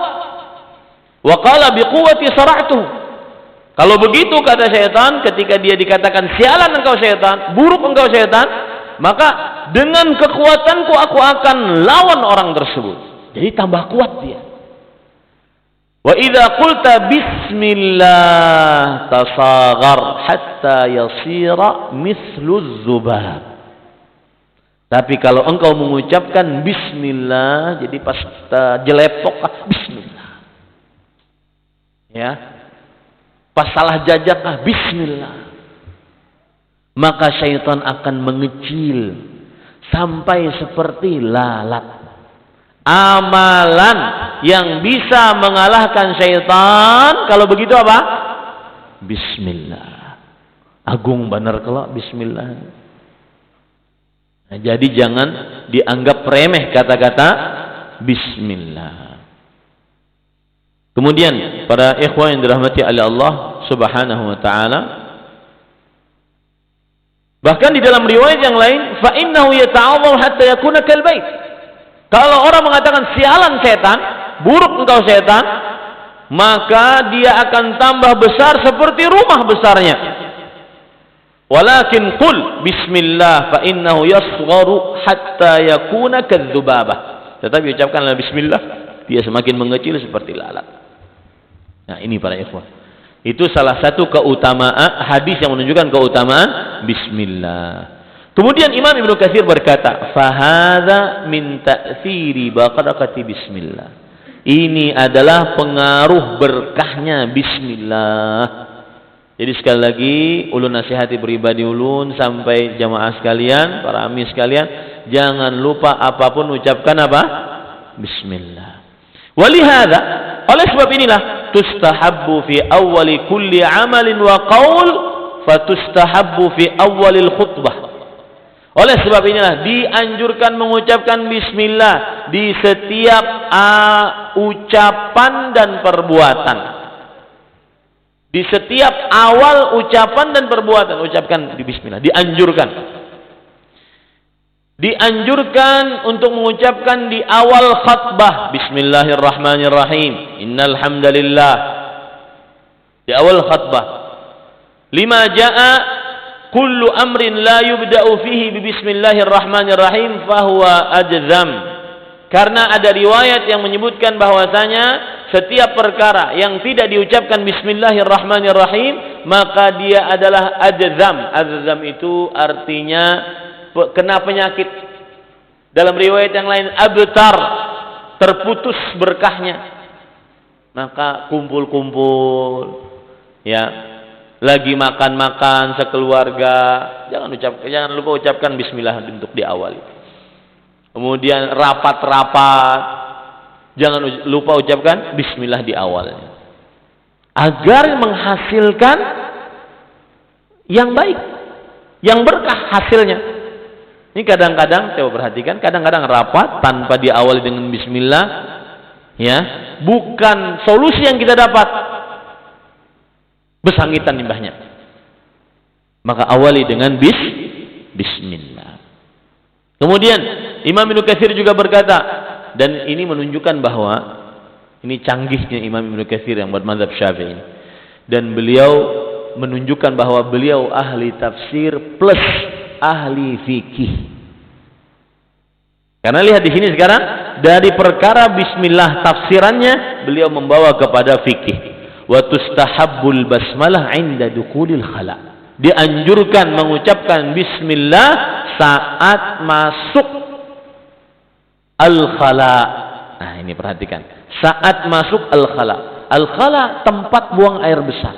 Wa qala biquwwati sara'tuh. Kalau begitu kata syaitan, ketika dia dikatakan sialan engkau syaitan, buruk engkau syaitan, maka dengan kekuatanku aku akan lawan orang tersebut. Jadi tambah kuat dia. Wa idza qulta bismillah tasaghar hatta yasira mithlu dzubab. Tapi kalau engkau mengucapkan bismillah, jadi pas jelepok bismillah. Ya. Pas salah jajak bismillah. Maka syaitan akan mengecil sampai seperti lalat. Amalan yang bisa mengalahkan syaitan kalau begitu apa? Bismillah. Agung benar kalau bismillah. Nah, jadi jangan dianggap remeh kata-kata bismillah. Kemudian para ikhwan yang dirahmati oleh Allah Subhanahu wa taala, bahkan di dalam riwayat yang lain, fa innahu yata'awwal hatta yakuna kal bait. Kalau orang mengatakan sialan setan, buruk engkau setan, maka dia akan tambah besar seperti rumah besarnya. Walakin qul bismillah fa innahu yasgharu hatta yakuna kadzubabah. Tetapi ucapkanlah bismillah, dia semakin mengecil seperti lalat. Nah, ini para ikhwan. Itu salah satu keutamaan hadis yang menunjukkan keutamaan bismillah. Kemudian Imam Ibnu Katsir berkata, "Fa hadza min ta'thiri barakati bismillah." Ini adalah pengaruh berkahnya bismillah. Jadi sekali lagi, ulun nasihati pribadi ulun sampai jamaah sekalian, para amis sekalian, jangan lupa apapun ucapkan apa? Bismillah. Walihada, oleh sebab inilah tustahabbu fi awwali kulli amalin wa qaul fatustahabbu fi awwalil khutbah. Oleh sebab inilah dianjurkan mengucapkan bismillah di setiap ucapan dan perbuatan. Di setiap awal ucapan dan perbuatan ucapkan di bismillah, dianjurkan. Dianjurkan untuk mengucapkan di awal khutbah bismillahirrahmanirrahim, innal hamdalillah. Di awal khutbah. Lima jaa kullu amrin la yubda'u fihi bi bismillahirrahmanirrahim fahuwa ajzam. Karena ada riwayat yang menyebutkan bahwasanya setiap perkara yang tidak diucapkan bismillahirrahmanirrahim maka dia adalah ajzam. Ajzam itu artinya kena penyakit. Dalam riwayat yang lain abtar, terputus berkahnya. Maka kumpul-kumpul, ya, lagi makan-makan sekeluarga, jangan lupa ucapkan bismillah untuk diawali. Kemudian rapat-rapat, jangan lupa ucapkan bismillah di awalnya. Agar menghasilkan yang baik, yang berkah hasilnya. Ini kadang-kadang, coba perhatikan, kadang-kadang rapat tanpa diawali dengan bismillah, ya, bukan solusi yang kita dapat. Besangitan limbahnya. Maka awali dengan bismillah. Kemudian Imam Ibnu Katsir juga berkata, dan ini menunjukkan bahwa ini canggihnya Imam Ibnu Katsir yang bermadzhab Syafi'i. Dan beliau menunjukkan bahwa beliau ahli tafsir plus ahli fikih. Karena lihat di sini sekarang dari perkara bismillah tafsirannya beliau membawa kepada fikih. Wa tustahabbul basmalah 'inda dukhulil khala. Dianjurkan mengucapkan bismillah saat masuk al-khala. Nah, ini perhatikan. Saat masuk al-khala. Al-khala tempat buang air besar.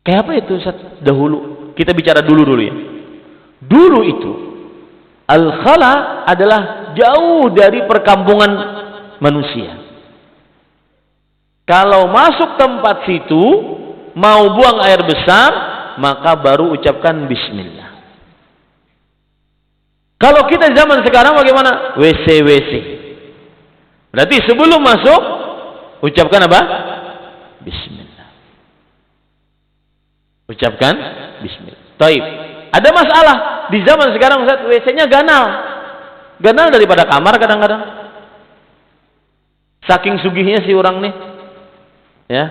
Kayak apa itu Ustaz? Dahulu. Kita bicara dulu ya. Dulu itu al-khala adalah jauh dari perkampungan manusia. Kalau masuk tempat situ mau buang air besar, maka baru ucapkan bismillah. Kalau kita zaman sekarang bagaimana? WC. Berarti sebelum masuk ucapkan apa? Bismillah. Ucapkan bismillah. Taib. Ada masalah di zaman sekarang Ustaz, WC-nya ganal. Ganal daripada kamar kadang-kadang. Saking sugihnya si orang nih. Ya.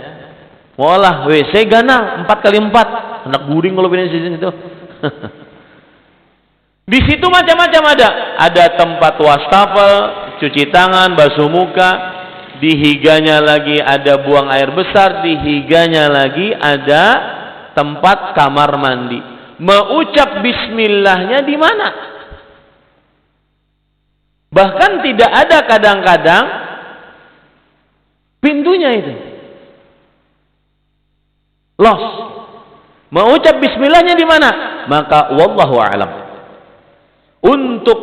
Walah WC ganal 4x4. Anak guring kalau pindah sini itu. Di situ macam-macam ada. Ada tempat wastafel, cuci tangan, basuh muka. Di higanya lagi ada buang air besar. Di higanya lagi ada tempat kamar mandi. Mengucap bismillahnya di mana? Bahkan tidak ada kadang-kadang pintunya itu. Los. Mengucap bismillahnya di mana? Maka wallahu a'lam. Untuk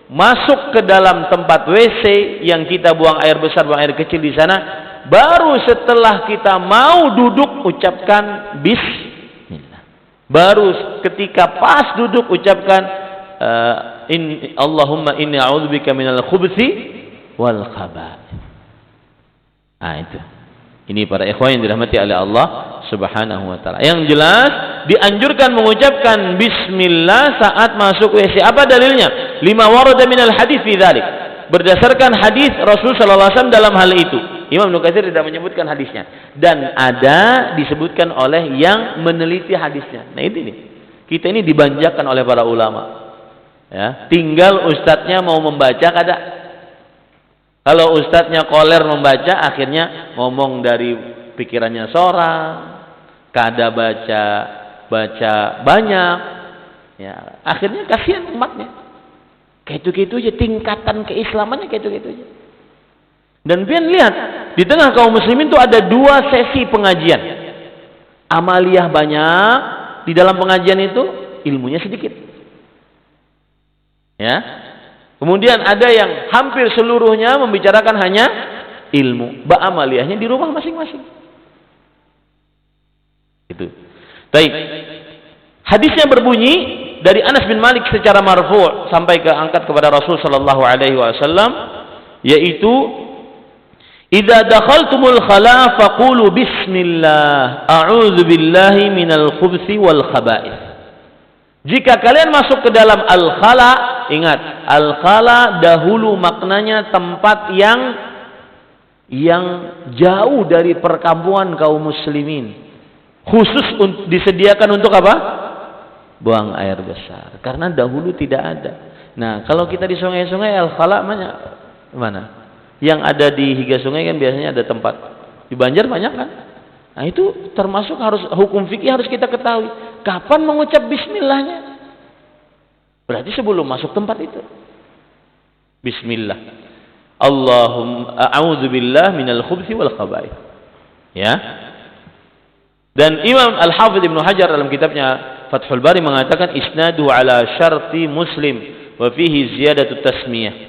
masuk ke dalam tempat WC yang kita buang air besar, buang air kecil di sana, baru setelah kita mau duduk ucapkan bismillah. Baru ketika pas duduk ucapkan Allahumma inni a'udzubika minal khubuthi wal khaba'ith. Nah itu. Ini para ikhwan yang dirahmati oleh Allah Subhanahu wa taala. Yang jelas dianjurkan mengucapkan bismillah saat masuk WC. Apa dalilnya? Lima warada minal hadis fi dzalik. berdasarkan hadis Rasul sallallahu alaihi wasallam dalam hal itu. Imam Ibnu Katsir tidak menyebutkan hadisnya, dan ada disebutkan oleh yang meneliti hadisnya. Nah ini nih, kita ini dibanjakan oleh para ulama. Ya, tinggal ustadznya mau membaca kada. Kalau ustadznya koler membaca, akhirnya ngomong dari pikirannya seorang, kada baca banyak. Ya, akhirnya kasihan umatnya. Kayak itu aja, tingkatan keislamannya kayak itu aja. Dan pian lihat, di tengah kaum muslimin itu ada 2 sesi pengajian. Amaliyah banyak, di dalam pengajian itu ilmunya sedikit. Ya. Kemudian ada yang hampir seluruhnya membicarakan hanya ilmu. Amaliyahnya di rumah masing-masing. Itu. Baik. Hadisnya berbunyi dari Anas bin Malik secara marfu' sampai ke angkat kepada Rasul sallallahu alaihi wasallam, yaitu idza dakhaltumul khala faqulu bismillah a'udzu billahi minal khubuthi wal khaba'ith. Jika kalian masuk ke dalam al-khala, ingat, al-khala dahulu maknanya tempat yang jauh dari perkampungan kaum muslimin. Khusus disediakan untuk apa? Buang air besar. Karena dahulu tidak ada. Nah, kalau kita di sungai-sungai al-khala mana? Yang ada di higa sungai kan biasanya ada tempat. Di Banjar banyak kan? Nah, itu termasuk hukum fikih harus kita ketahui. Kapan mengucap bismillahnya? Berarti sebelum masuk tempat itu. Bismillah. Allahumma a'udzubillah minal khubuthi wal khaba'ith. Ya. Dan Imam Al-Hafidz Ibnu Hajar dalam kitabnya Fathul Bari mengatakan isnadu ala syarti Muslim wa fihi ziyadatu tasmiyah.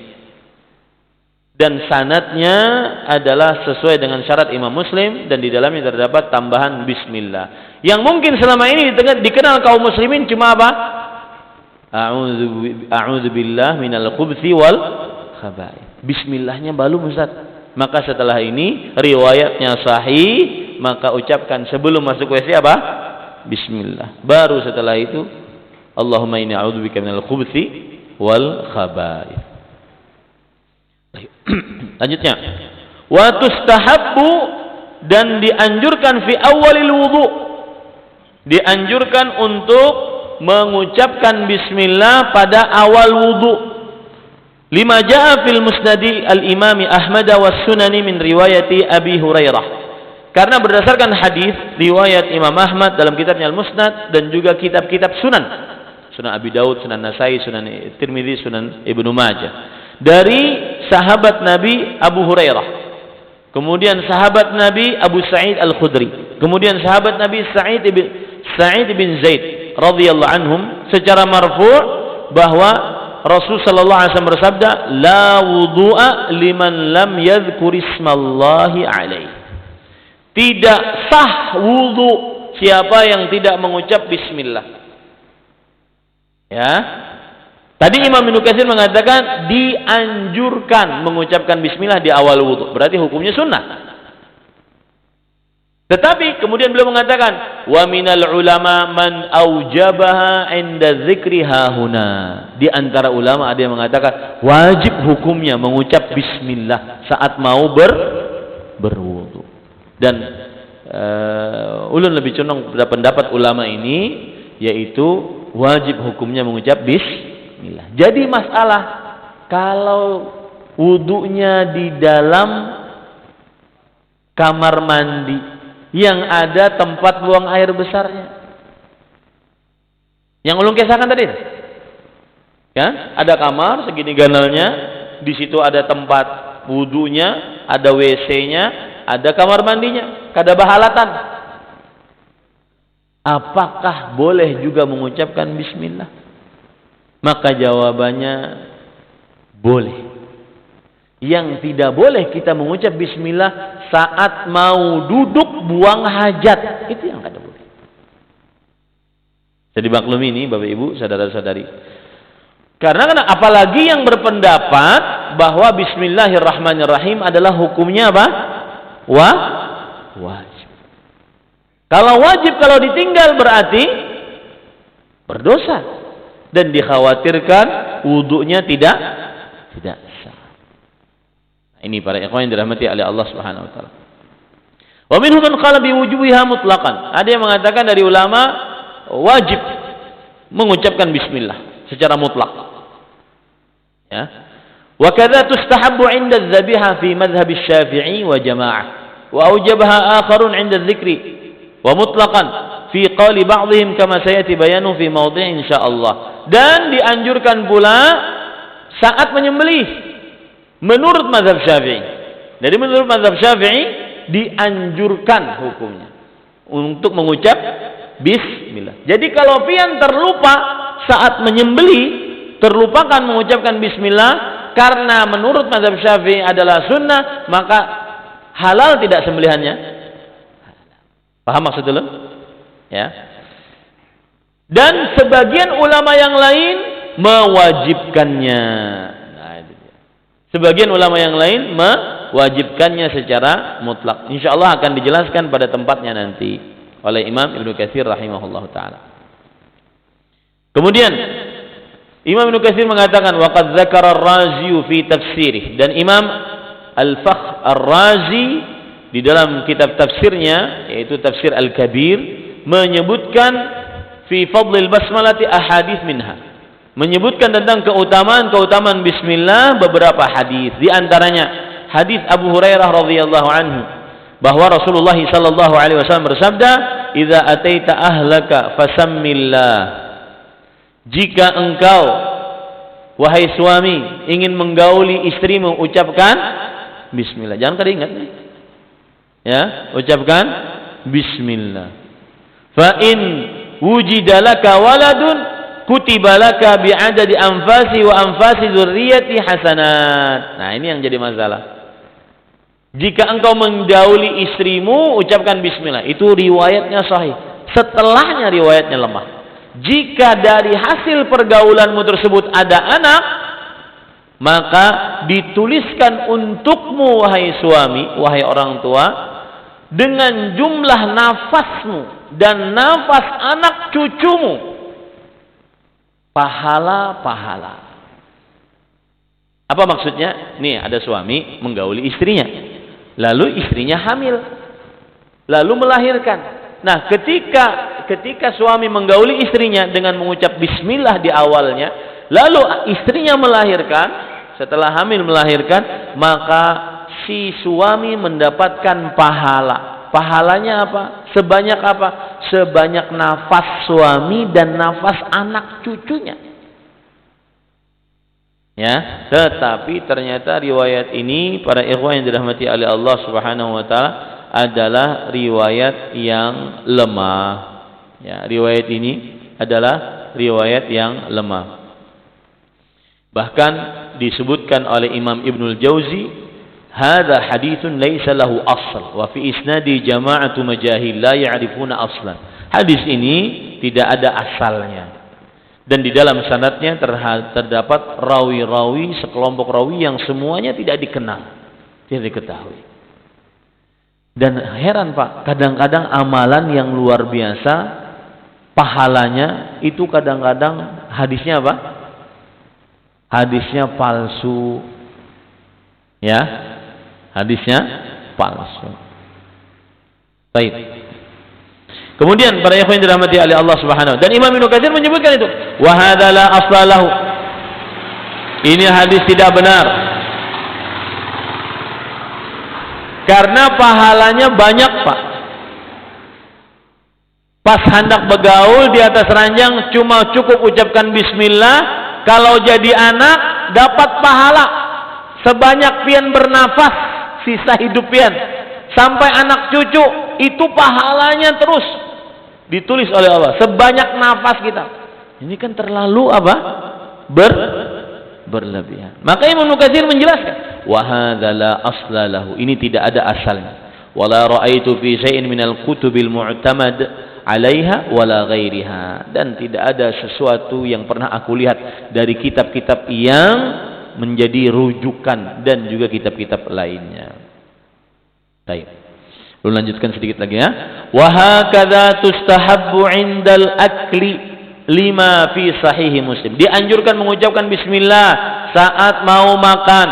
Dan sanadnya adalah sesuai dengan syarat Imam Muslim dan di dalamnya terdapat tambahan bismillah. Yang mungkin selama ini dikenal kaum muslimin cuma apa? A'udzu billah minal khubuthi wal khaba'ith. Bismillahnya belum, Ustaz. Maka setelah ini riwayatnya sahih, maka ucapkan sebelum masuk WC apa? Bismillah. Baru setelah itu Allahumma inni a'udzubika minal khubuthi wal khaba'ith. Lanjutnya, wa tustahabbu, dan dianjurkan fi awalil wudu, dianjurkan untuk mengucapkan bismillah pada awal wudu. Lima jaa fil musnadi al-imami Ahmad wa sunani min riwayati Abi Hurairah. Karena berdasarkan hadis riwayat Imam Ahmad dalam kitabnya Al-Musnad dan juga kitab-kitab sunan, Sunan Abi Daud, Sunan Nasai, Sunan Tirmidzi, Sunan Ibnu Majah, dari sahabat Nabi Abu Hurairah, kemudian sahabat Nabi Abu Sa'id Al-Khudri, kemudian sahabat Nabi Sa'id bin Zaid radhiyallahu anhum secara marfu' bahwa Rasul sallallahu alaihi wasallam bersabda, la wudu'a liman lam yadhkur ismallahi alaihi. Tidak sah wudu siapa yang tidak mengucap bismillah. Ya. Tadi Imam Ibnu Katsir mengatakan dianjurkan mengucapkan bismillah di awal wudu. Berarti hukumnya sunnah. Tetapi kemudian beliau mengatakan wa minal ulama man aujabaha 'inda dzikriha huna. Di antara ulama ada yang mengatakan wajib hukumnya mengucap bismillah saat mau berwudu. Dan ulun lebih condong pada pendapat ulama ini, yaitu wajib hukumnya mengucap bismillah. Jadi masalah kalau wudunya di dalam kamar mandi yang ada tempat buang air besarnya, yang ulun kisahkan tadi, ya, ada kamar segini ganalnya, di situ ada tempat wudunya, ada WC-nya, ada kamar mandinya, kada bahalatan. Apakah boleh juga mengucapkan bismillah? Maka jawabannya boleh. Yang tidak boleh kita mengucap bismillah saat mau duduk buang hajat. Itu yang kada boleh. Jadi maklumi ini Bapak Ibu, saudara-saudari. Karena apalagi yang berpendapat bahwa bismillahirrahmanirrahim adalah hukumnya apa? Wajib. Kalau wajib, kalau ditinggal berarti berdosa dan dikhawatirkan wudunya tidak sah. Ini para ikhwan yang dirahmati oleh Allah Subhanahu wa taala. Wa minhum man qala bi wujubiha mutlaqan. Ada yang mengatakan dari ulama wajib mengucapkan bismillah secara mutlak. Ya. Wa kadza tustahabbu 'inda adh-dhabiha fi madhhab asy-Syafi'i wa jamaah. Wa awjabaha akharun 'inda adh-dhikri wa mutlaqan fi qali ba'dihim kama sayati bayanu fi mawdhi' insyaallah. Dan dianjurkan pula saat menyembelih menurut mazhab Syafi'i. Jadi menurut mazhab Syafi'i dianjurkan hukumnya untuk mengucap bismillah. Jadi kalau pian terlupa saat menyembelih, terlupakan mengucapkan bismillah karena menurut mazhab Syafi'i adalah sunnah, maka halal tidak sembelihannya? Paham maksud dulu? Ya. Dan sebagian ulama yang lain mewajibkannya. Nah, itu dia. Sebagian ulama yang lain mewajibkannya secara mutlak. Insyaallah akan dijelaskan pada tempatnya nanti oleh Imam Ibnu Katsir rahimahullahu taala. Kemudian Imam Ibnu Katsir mengatakan waqad dzakara ar-Razi fi tafsirih, dan Imam Al-Fakhr Ar-Razi di dalam kitab tafsirnya yaitu Tafsir Al-Kabir menyebutkan fi fadlil basmalati ahadits minha, menyebutkan tentang keutamaan bismillah beberapa hadis, di antaranya hadis Abu Hurairah radhiyallahu anhu bahwa Rasulullah sallallahu alaihi wasallam bersabda, "Idza ataita ahlaka fasammillah." Jika engkau wahai suami ingin menggauli istrimu, ucapkan bismillah. Jangan kada ingat nih. Ya, ucapkan bismillah. Fa in wujida laka waladun kutiba laka bi'adadi anfasi wa anfasi dzurriyyati hasanat. Nah, ini yang jadi masalah. Jika engkau menggauli istrimu, ucapkan bismillah. Itu riwayatnya sahih. Setelahnya riwayatnya lemah. Jika dari hasil pergaulanmu tersebut ada anak, maka dituliskan untukmu wahai suami, wahai orang tua, dengan jumlah nafasmu dan nafas anak cucumu pahala-pahala. Apa maksudnya? Nih, ada suami menggauli istrinya, lalu istrinya hamil, lalu melahirkan. Nah, ketika suami menggauli istrinya dengan mengucap bismillah di awalnya, lalu istrinya melahirkan, setelah hamil melahirkan, maka si suami mendapatkan pahala. Pahalanya apa? Sebanyak apa? Sebanyak nafas suami dan nafas anak cucunya. Ya, tetapi ternyata riwayat ini para ikhwan yang dirahmati oleh Allah Subhanahu wa taala adalah riwayat yang lemah. Ya, riwayat ini adalah riwayat yang lemah. Bahkan disebutkan oleh Imam Ibnul Jauzi, "Hadza haditsun laisa lahu asl wa fi isnadi jama'atu majahil la ya'rifuna aslan." Hadis ini tidak ada asalnya. Dan di dalam sanadnya terdapat rawi-rawi, sekelompok rawi yang semuanya tidak dikenal, tidak diketahui. Dan heran Pak, kadang-kadang amalan yang luar biasa pahalanya itu kadang-kadang hadisnya apa? Hadisnya palsu. Ya, hadisnya palsu. Baik. Kemudian para ikhwan yang dirahmati oleh Allah Subhanahu wa taala, dan Imam Ibnu Katsir menyebutkan itu, wa hadza la asla lahu. Ini hadis tidak benar. Karena pahalanya banyak, Pak. Pas hendak bergaul di atas ranjang cuma cukup ucapkan bismillah, kalau jadi anak dapat pahala sebanyak pian bernafas sisa hidup pian sampai anak cucu, itu pahalanya terus ditulis oleh Allah sebanyak nafas kita. Ini kan terlalu apa? Berlebihan. Maka Imam Katsir menjelaskan, wa hadza la asla lahu. Ini tidak ada asalnya. Wala ra'aitu fi syai'in minal kutubil mu'tamad 'alaiha wala ghairiha. Dan tidak ada sesuatu yang pernah aku lihat dari kitab-kitab yang menjadi rujukan dan juga kitab-kitab lainnya. Baik. Lalu lanjutkan sedikit lagi ya. Wa hakadza tustahabbu 'indal akli lima fi sahih Muslim. Dianjurkan mengucapkan bismillah saat mau makan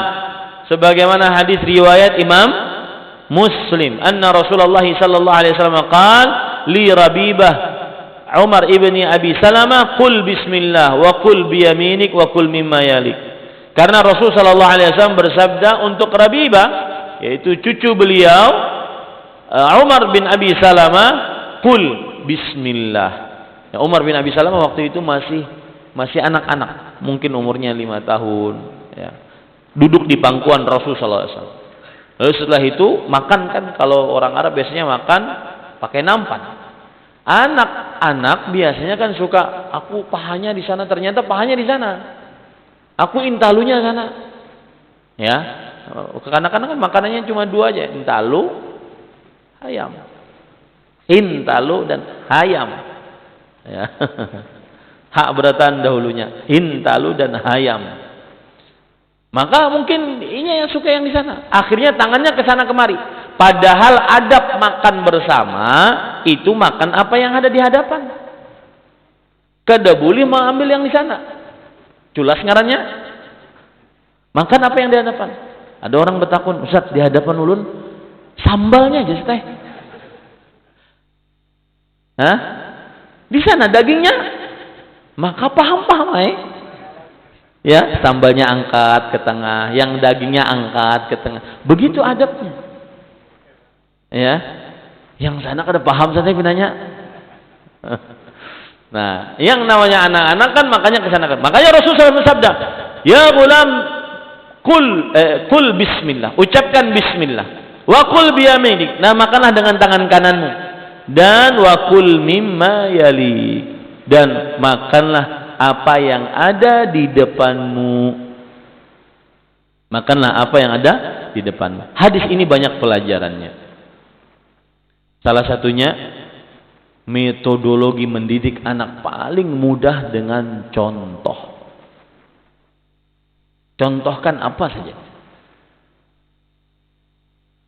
sebagaimana hadis riwayat Imam Muslim, anna Rasulullah sallallahu alaihi wasallam qala li Rabibah Umar ibni Abi Salamah, qul bismillah wa qul bi yaminik wa qul mimma yalik. Karena Rasul sallallahu alaihi wasallam bersabda untuk Rabibah, yaitu cucu beliau Umar bin Abi Salamah, qul bismillah. Ya, Umar bin Abi Salamah waktu itu masih anak-anak, mungkin umurnya 5 tahun, ya. Duduk di pangkuan Rasul sallallahu alaihi wasallam. Lalu setelah itu makan, kan kalau orang Arab biasanya makan pakai nampan. Anak-anak biasanya kan suka, aku pahanya di sana, ternyata pahanya di sana. Aku intalunya sana. Ya. Kanak-kanak kan makanannya cuma 2 aja, intalu, hayam. Intalu dan hayam. Ya. Hak beratan dahulunya, intalu dan hayam. Maka mungkin ini yang suka yang di sana. Akhirnya tangannya ke sana kemari. Padahal adab makan bersama itu makan apa yang ada di hadapan. Kada boleh mengambil yang di sana. Culas ngarannya. Makan apa yang di hadapan. Ada orang bertakun, Ustaz, di hadapan ulun sambalnya aja teh. Hah? Di sana dagingnya. Maka paham-paham ya, sambalnya angkat ke tengah, yang dagingnya angkat ke tengah. Begitu adabnya. Ya. Yang sana kada paham saja binanya. Nah, yang namanya anak-anak kan makanya ke sana kan. Makanya Rasulullah bersabda, "Ya gulam, kul bismillah." Ucapkan bismillah. Wa kul biyaminik. Nah, makanlah dengan tangan kananmu. Dan wa kul mimma yali. Dan makanlah apa yang ada di depanmu. Makanlah apa yang ada di depanmu. Hadis ini banyak pelajarannya. Salah satunya, metodologi mendidik anak paling mudah dengan contoh. Contohkan apa saja.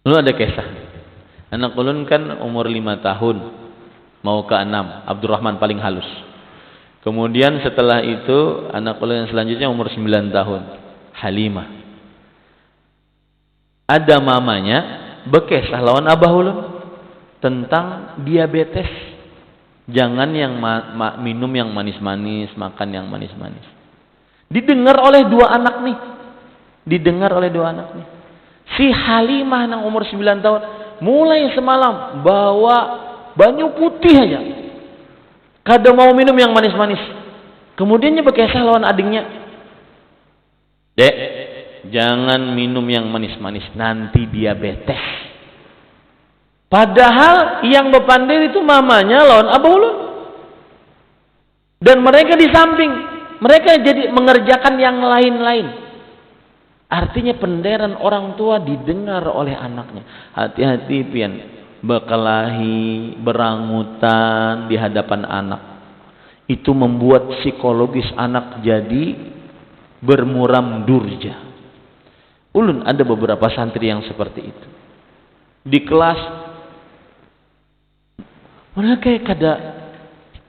Lalu ada kisah. Anak ulun kan umur 5 tahun, mau ke 6. Abdurrahman paling halus. Kemudian setelah itu anak ulun yang selanjutnya umur 9 tahun, Halimah. Ada mamanya bekesah lawan abah ulun tentang diabetes. Jangan yang minum yang manis-manis, makan yang manis-manis. Didengar oleh 2 anak nih. Si Halimah yang umur 9 tahun mulai semalam bawa banyu putih aja. Kada mau minum yang manis-manis. Kemudiannya berkisah lawan adiknya, Dek, jangan minum yang manis-manis, nanti diabetes. Padahal yang berpandai itu mamanya lawan abah ulun. Dan mereka di samping, mereka jadi mengerjakan yang lain-lain. Artinya penderan orang tua didengar oleh anaknya. Hati-hati pian, berkelahi, berangutan di hadapan anak. Itu membuat psikologis anak jadi bermuram durja. Ulun ada beberapa santri yang seperti itu. Di kelas mereka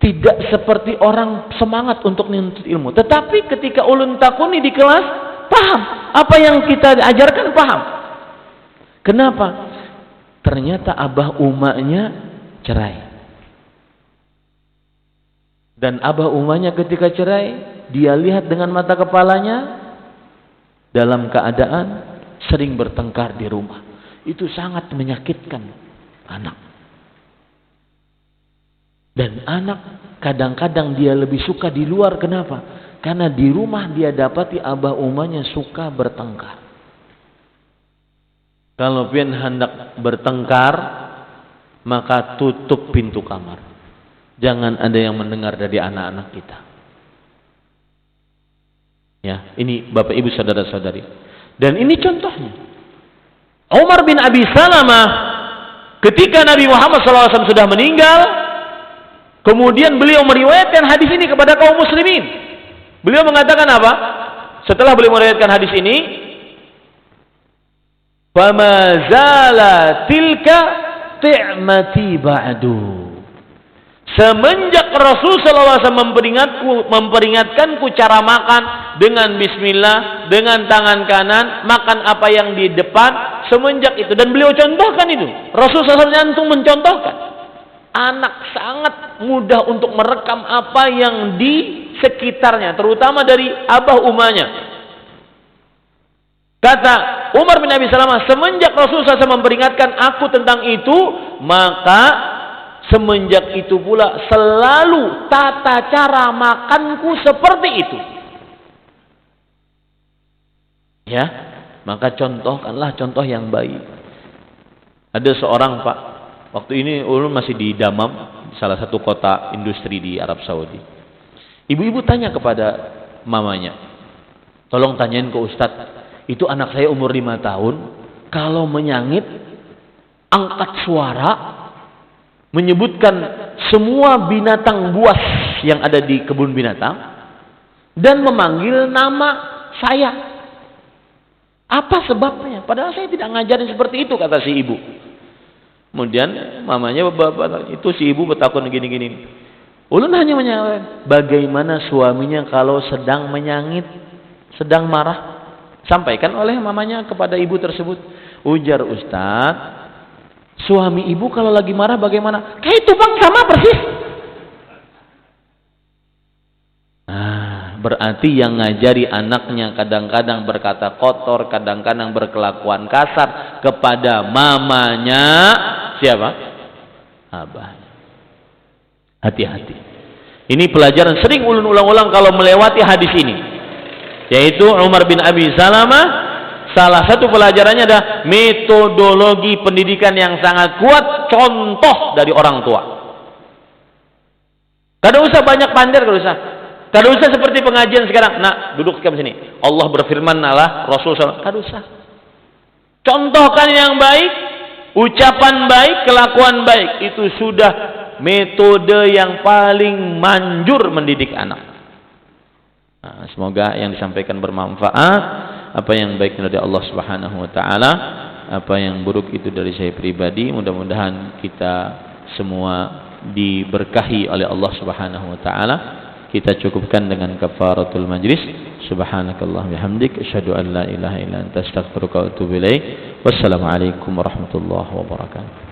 tidak seperti orang semangat untuk menuntut ilmu. Tetapi ketika ulun takuni di kelas, paham apa yang kita ajarkan, paham. Kenapa? Ternyata abah umanya cerai. Dan abah umanya ketika cerai, dia lihat dengan mata kepalanya dalam keadaan sering bertengkar di rumah. Itu sangat menyakitkan anak. Dan anak kadang-kadang dia lebih suka di luar. Kenapa? Karena di rumah dia dapati abah umanya suka bertengkar. Kalau pian hendak bertengkar, maka tutup pintu kamar. Jangan ada yang mendengar dari anak-anak kita. Ya, ini Bapak Ibu saudara-saudari. Dan ini contohnya. Umar bin Abi Salamah ketika Nabi Muhammad SAW sudah meninggal, kemudian beliau meriwayatkan hadis ini kepada kaum muslimin. Beliau mengatakan apa? Setelah beliau meriwayatkan hadis ini, "Fama zala tilka ti'mati ba'du." Semenjak Rasul SAW memperingatkanku cara makan dengan bismillah, dengan tangan kanan, makan apa yang di depan, semenjak itu, dan beliau contohkan itu. Rasul SAW langsung mencontohkan. Anak sangat mudah untuk merekam apa yang di sekitarnya, terutama dari abah umanya. Kata Umar bin Abi Salamah, semenjak Rasul SAW memperingatkan aku tentang itu, maka semenjak itu pula selalu tata cara makanku seperti itu. Ya, maka contohkanlah contoh yang baik. Ada seorang Pak, waktu ini ulun masih di Damam, salah satu kota industri di Arab Saudi. Ibu-ibu tanya kepada mamanya, tolong tanyain ke Ustadz, itu anak saya umur 5 tahun, kalau menyangit, angkat suara, menyebutkan semua binatang buas yang ada di kebun binatang, dan memanggil nama saya. Apa sebabnya? Padahal saya tidak ngajarin seperti itu, kata si ibu. Kemudian mamanya, bapak, itu si ibu bertakun gini-gini. Ulun hanya menyampaikan, bagaimana suaminya kalau sedang menyangit, sedang marah? Sampaikan oleh mamanya kepada ibu tersebut. Ujar Ustaz, suami ibu kalau lagi marah bagaimana? Kayak itu bang, sama persis. Berarti yang ngajari anaknya kadang-kadang berkata kotor, kadang-kadang berkelakuan kasar kepada mamanya, siapa? Abahnya. Hati-hati. Ini pelajaran sering ulun ulang-ulang kalau melewati hadis ini. Yaitu Umar bin Abi Salamah, salah satu pelajarannya adalah metodologi pendidikan yang sangat kuat, contoh dari orang tua. Kada usah banyak pander, kada usah. Kada usah seperti pengajian sekarang. Nah, duduk ke sini. Allah berfirman Allah, Rasul SAW. Kada usah. Contohkan yang baik, ucapan baik, kelakuan baik. Itu sudah metode yang paling manjur mendidik anak. Nah, semoga yang disampaikan bermanfaat. Apa yang baik dari Allah Subhanahu wa taala, apa yang buruk itu dari saya pribadi. Mudah-mudahan kita semua diberkahi oleh Allah Subhanahu wa taala. Kita cukupkan dengan kafaratul majlis. Subhanakallah bihamdik, asyhadu an la ilaha illa anta, astaghfiruka wa atubu ilaik. Wassalamualaikum warahmatullahi wabarakatuh.